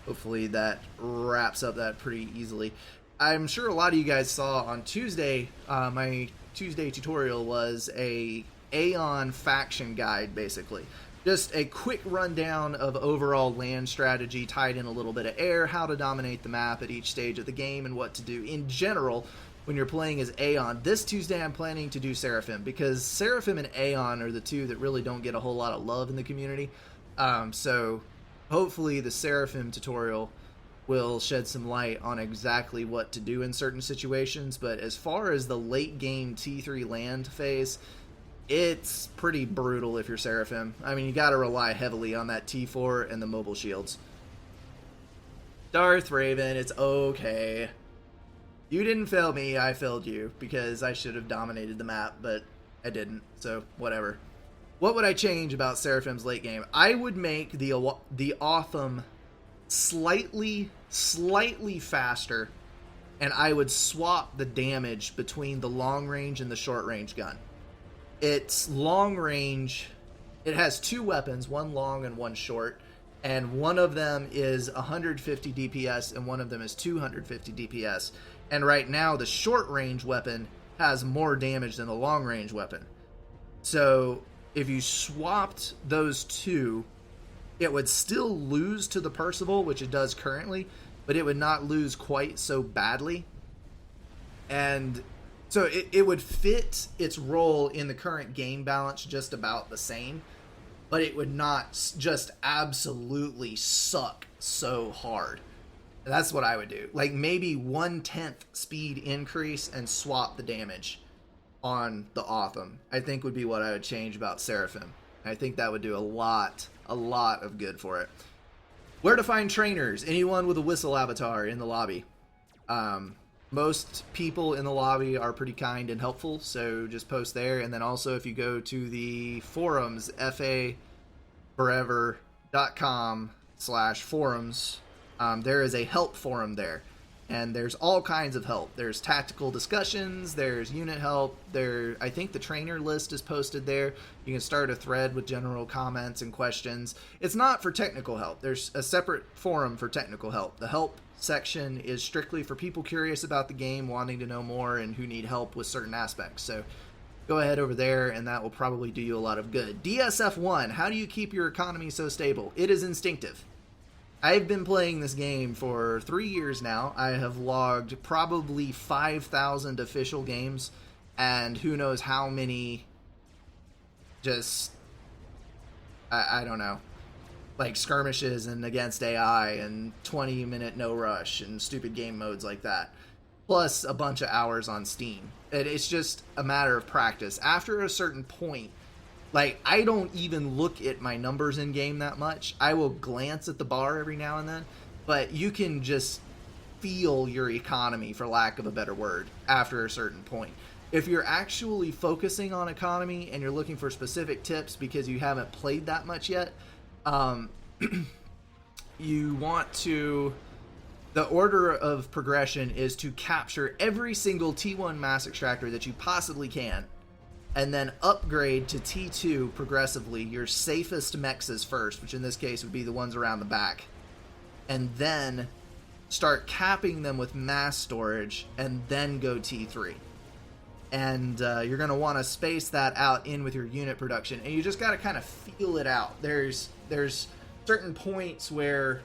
Speaker 1: Hopefully that wraps up that pretty easily. I'm sure a lot of you guys saw on Tuesday, my Tuesday tutorial was a Aeon faction guide, basically. Just a quick rundown of overall land strategy, tied in a little bit of air, how to dominate the map at each stage of the game, and what to do in general when you're playing as Aeon. This Tuesday I'm planning to do Seraphim, because Seraphim and Aeon are the two that really don't get a whole lot of love in the community. So hopefully the Seraphim tutorial will shed some light on exactly what to do in certain situations. But as far as the late game T3 land phase, it's pretty brutal if you're Seraphim. I mean, you gotta rely heavily on that T4 and the mobile shields. Darth Raven, it's okay. You didn't fail me, I failed you, because I should have dominated the map, but I didn't, so whatever. What would I change about Seraphim's late game? I would make the Otham slightly faster, and I would swap the damage between the long range and the short range gun. It's long range. It has two weapons, one long and one short, and one of them is 150 DPS and one of them is 250 DPS. And right now the short range weapon has more damage than the long range weapon. So if you swapped those two, it would still lose to the Percival, which it does currently, but it would not lose quite so badly. And so it would fit its role in the current game balance just about the same. but it would not just absolutely suck so hard. That's what I would do. Like maybe 1/10 speed increase and swap the damage on the Autumn. I think would be what I would change about Seraphim. I think that would do a lot of good for it. Where to find trainers? Anyone with a whistle avatar in the lobby. Most people in the lobby are pretty kind and helpful, so just post there. And then also if you go to the forums, faforever.com/forums, there is a help forum there. And there's all kinds of help. There's tactical discussions, there's unit help, I think the trainer list is posted there. You can start a thread with general comments and questions. It's not for technical help. There's a separate forum for technical help. The help section is strictly for people curious about the game, wanting to know more, and who need help with certain aspects. So go ahead over there, and that will probably do you a lot of good. DSF1, how do you keep your economy so stable? It is instinctive. I've been playing this game for 3 years now. I have logged probably 5,000 official games, and who knows how many just, I don't know, like skirmishes and against AI and 20-minute no rush and stupid game modes like that. Plus a bunch of hours on Steam. It's just a matter of practice. After a certain point, like, I don't even look at my numbers in game that much. I will glance at the bar every now and then, but you can just feel your economy, for lack of a better word, after a certain point. If you're actually focusing on economy and you're looking for specific tips because you haven't played that much yet, you want to... The order of progression is to capture every single T1 mass extractor that you possibly can, and then upgrade to T2 progressively, your safest mexes first, which in this case would be the ones around the back, and then start capping them with mass storage, and then go T3. And you're going to want to space that out in with your unit production, and you just got to kind of feel it out. There's certain points where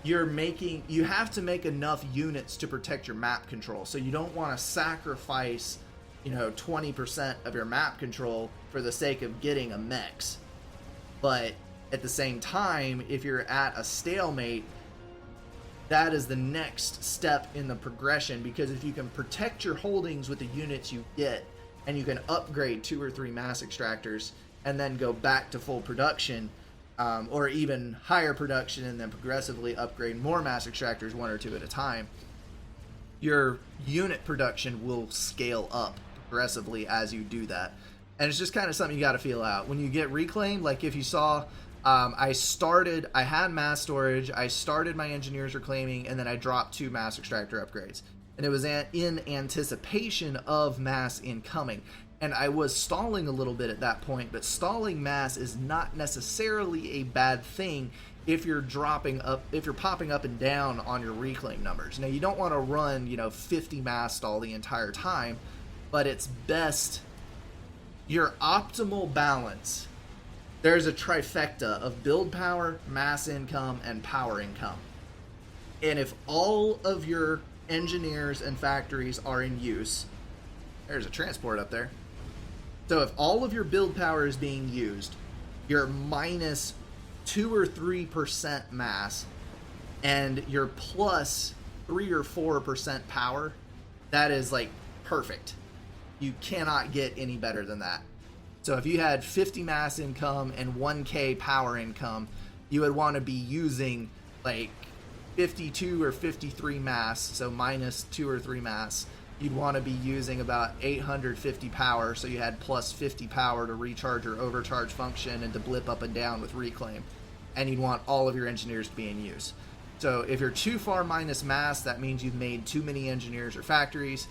Speaker 1: you have to make enough units to protect your map control, so you don't want to sacrifice 20% of your map control for the sake of getting a mex. But at the same time, if you're at a stalemate, that is the next step in the progression, because if you can protect your holdings with the units you get, and you can upgrade 2 or 3 mass extractors and then go back to full production, or even higher production, and then progressively upgrade more mass extractors 1 or 2 at a time, your unit production will scale up progressively as you do that. And it's just kind of something you got to feel out. When you get reclaimed, like if you saw, I had mass storage, I started my engineers reclaiming, and then I dropped 2 mass extractor upgrades. And it was in anticipation of mass incoming. And I was stalling a little bit at that point, but stalling mass is not necessarily a bad thing if you're popping up and down on your reclaim numbers. Now, you don't want to run, 50 mass stall the entire time, but it's best, your optimal balance. There's a trifecta of build power, mass income, and power income. And if all of your engineers and factories are in use, there's a transport up there. So if all of your build power is being used, you're minus 2 or 3% mass, and you're plus 3 or 4% power, that is like perfect. You cannot get any better than that. So if you had 50 mass income and 1k power income, you would want to be using like 52 or 53 mass, so minus 2 or 3 mass. You'd want to be using about 850 power, so you had plus 50 power to recharge your overcharge function and to blip up and down with reclaim. And you'd want all of your engineers to be in use. So if you're too far minus mass, that means you've made too many engineers or factories.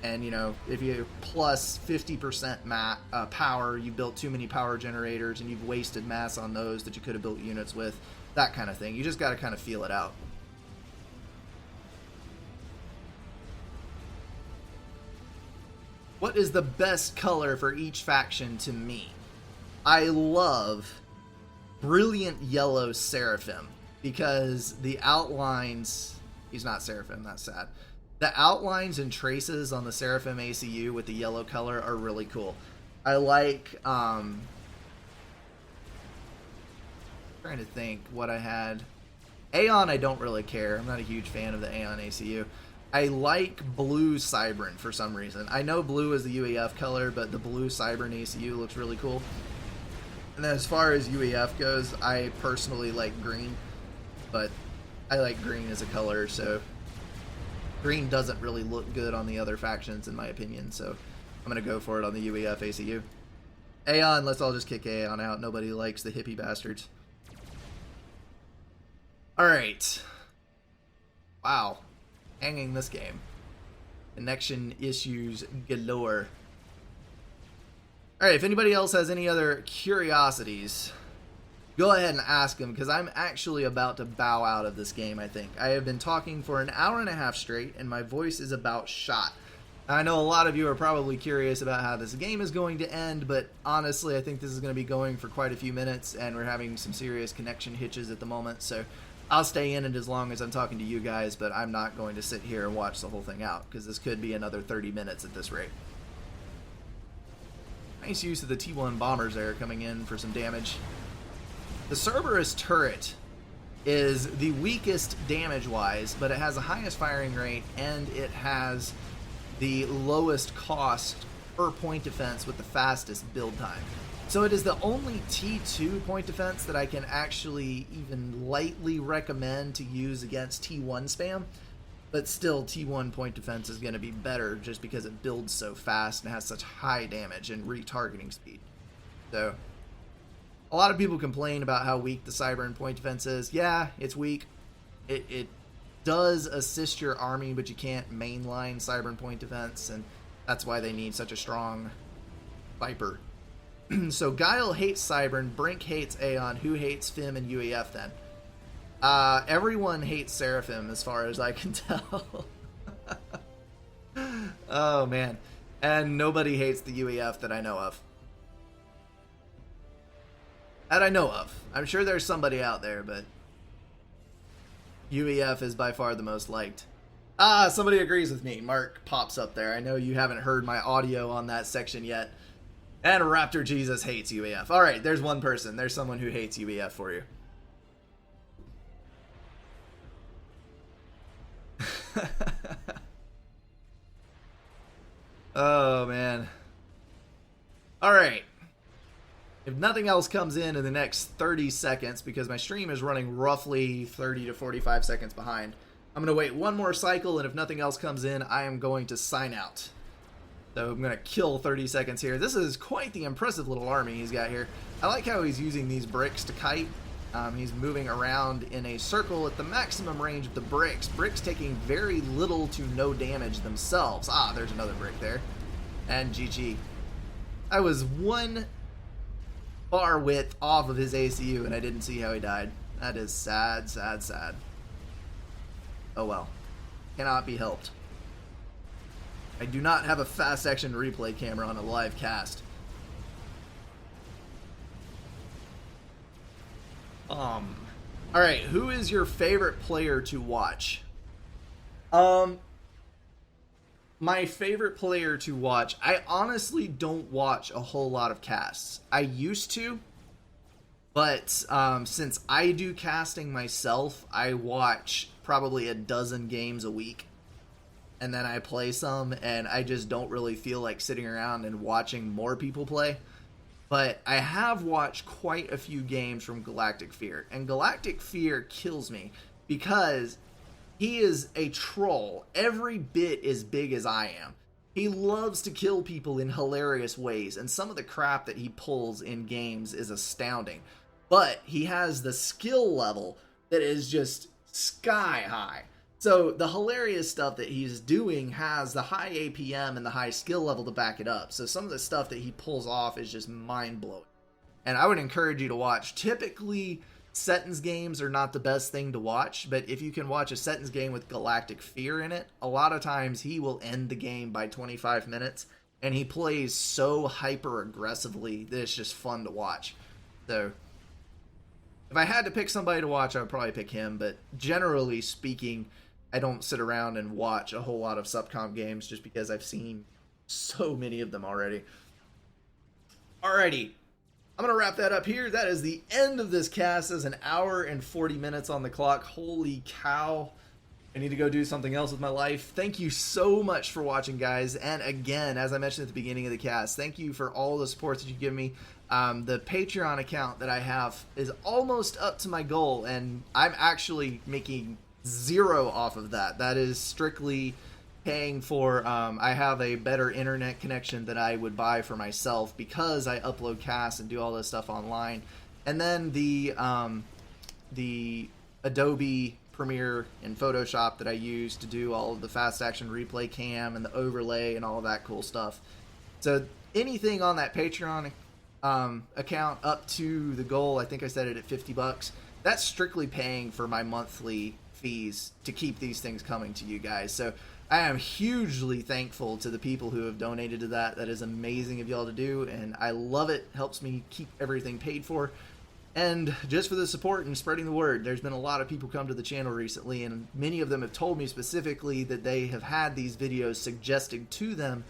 Speaker 1: And, if you plus 50% power, you built too many power generators and you've wasted mass on those that you could have built units with, that kind of thing. You just got to kind of feel it out. What is the best color for each faction to me? I love brilliant yellow Seraphim, because the outlines... He's not Seraphim, that's sad. The outlines and traces on the Seraphim ACU with the yellow color are really cool. I like Trying to think what I had. Aeon, I don't really care. I'm not a huge fan of the Aeon ACU. I like blue Cybran for some reason. I know blue is the UEF color, but the blue Cybran ACU looks really cool. And then as far as UEF goes, I personally like green, but I like green as a color, so green doesn't really look good on the other factions in my opinion, so I'm going to go for it on the UEF ACU. Aeon, let's all just kick Aeon out. Nobody likes the hippie bastards. Alright. Wow. Hanging this game. Connection issues galore. Alright, if anybody else has any other curiosities, go ahead and ask them, because I'm actually about to bow out of this game, I think. I have been talking for an hour and a half straight, and my voice is about shot. I know a lot of you are probably curious about how this game is going to end, but honestly, I think this is going to be going for quite a few minutes, and we're having some serious connection hitches at the moment, so I'll stay in it as long as I'm talking to you guys, but I'm not going to sit here and watch the whole thing out, because this could be another 30 minutes at this rate. Nice use of the T1 bombers there coming in for some damage. The Cerberus turret is the weakest damage-wise, but it has the highest firing rate, and it has the lowest cost per point defense with the fastest build time. So it is the only T2 point defense that I can actually even lightly recommend to use against T1 spam, but still T1 point defense is going to be better just because it builds so fast and has such high damage and retargeting speed. So a lot of people complain about how weak the Cybran point defense is. Yeah, it's weak. It does assist your army, but you can't mainline Cybran point defense, and that's why they need such a strong Viper. So Guile hates Cybran, Brink hates Aeon. Who hates Fim and UEF then? Everyone hates Seraphim as far as I can tell. Oh man. And nobody hates the UEF that I know of. That I know of. I'm sure there's somebody out there, but UEF is by far the most liked. Ah, somebody agrees with me. Mark pops up there. I know you haven't heard my audio on that section yet. And Raptor Jesus hates UEF. Alright, there's one person. There's someone who hates UEF for you. Oh, man. Alright. If nothing else comes in the next 30 seconds, because my stream is running roughly 30 to 45 seconds behind, I'm going to wait one more cycle, and if nothing else comes in, I am going to sign out. So I'm going to kill 30 seconds here. This is quite the impressive little army he's got here. I like how he's using these bricks to kite. He's moving around in a circle at the maximum range of the bricks. Bricks taking very little to no damage themselves. Ah, there's another brick there. And GG. I was one bar width off of his ACU and I didn't see how he died. That is sad, sad, sad. Oh well. Cannot be helped. I do not have a fast action replay camera on a live cast. Alright, who is your favorite player to watch? My favorite player to watch, I honestly don't watch a whole lot of casts. I used to, but since I do casting myself, I watch probably a dozen games a week. And then I play some, and I just don't really feel like sitting around and watching more people play. But I have watched quite a few games from Galactic Fear, and Galactic Fear kills me because he is a troll every bit as big as I am. He loves to kill people in hilarious ways, and some of the crap that he pulls in games is astounding. But he has the skill level that is just sky high. So the hilarious stuff that he's doing has the high APM and the high skill level to back it up. So some of the stuff that he pulls off is just mind-blowing. And I would encourage you to watch. Typically, Setton's games are not the best thing to watch, but if you can watch a Setton's game with Galactic Fear in it, a lot of times he will end the game by 25 minutes, and he plays so hyper-aggressively that it's just fun to watch. So if I had to pick somebody to watch, I would probably pick him, but generally speaking, I don't sit around and watch a whole lot of subcomp games just because I've seen so many of them already. Alrighty. I'm I'm going to wrap that up here. That is the end of this cast. There's an hour and 40 minutes on the clock. Holy cow. I need to go do something else with my life. Thank you so much for watching, guys. And again, as I mentioned at the beginning of the cast, thank you for all the support that you give me. The Patreon account that I have is almost up to my goal, and I'm actually making zero off of that. That is strictly paying for, I have a better internet connection that I would buy for myself because I upload casts and do all this stuff online. And then the Adobe Premiere and Photoshop that I use to do all of the fast action replay cam and the overlay and all of that cool stuff. So anything on that Patreon account up to the goal, I think I set it at $50. That's strictly paying for my monthly fees to keep these things coming to you guys. So I am hugely thankful to the people who have donated to that. That is amazing of y'all to do, and I love it. Helps me keep everything paid for. And just for the support and spreading the word, there's been a lot of people come to the channel recently, and many of them have told me specifically that they have had these videos suggested to them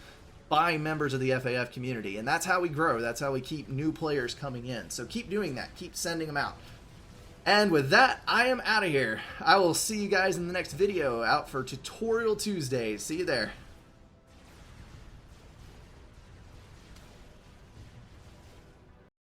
Speaker 1: by members of the FAF community. And that's how we grow. That's how we keep new players coming in. So keep doing that. Keep sending them out. And with that, I am out of here. I will see you guys in the next video out for Tutorial Tuesdays. See you there.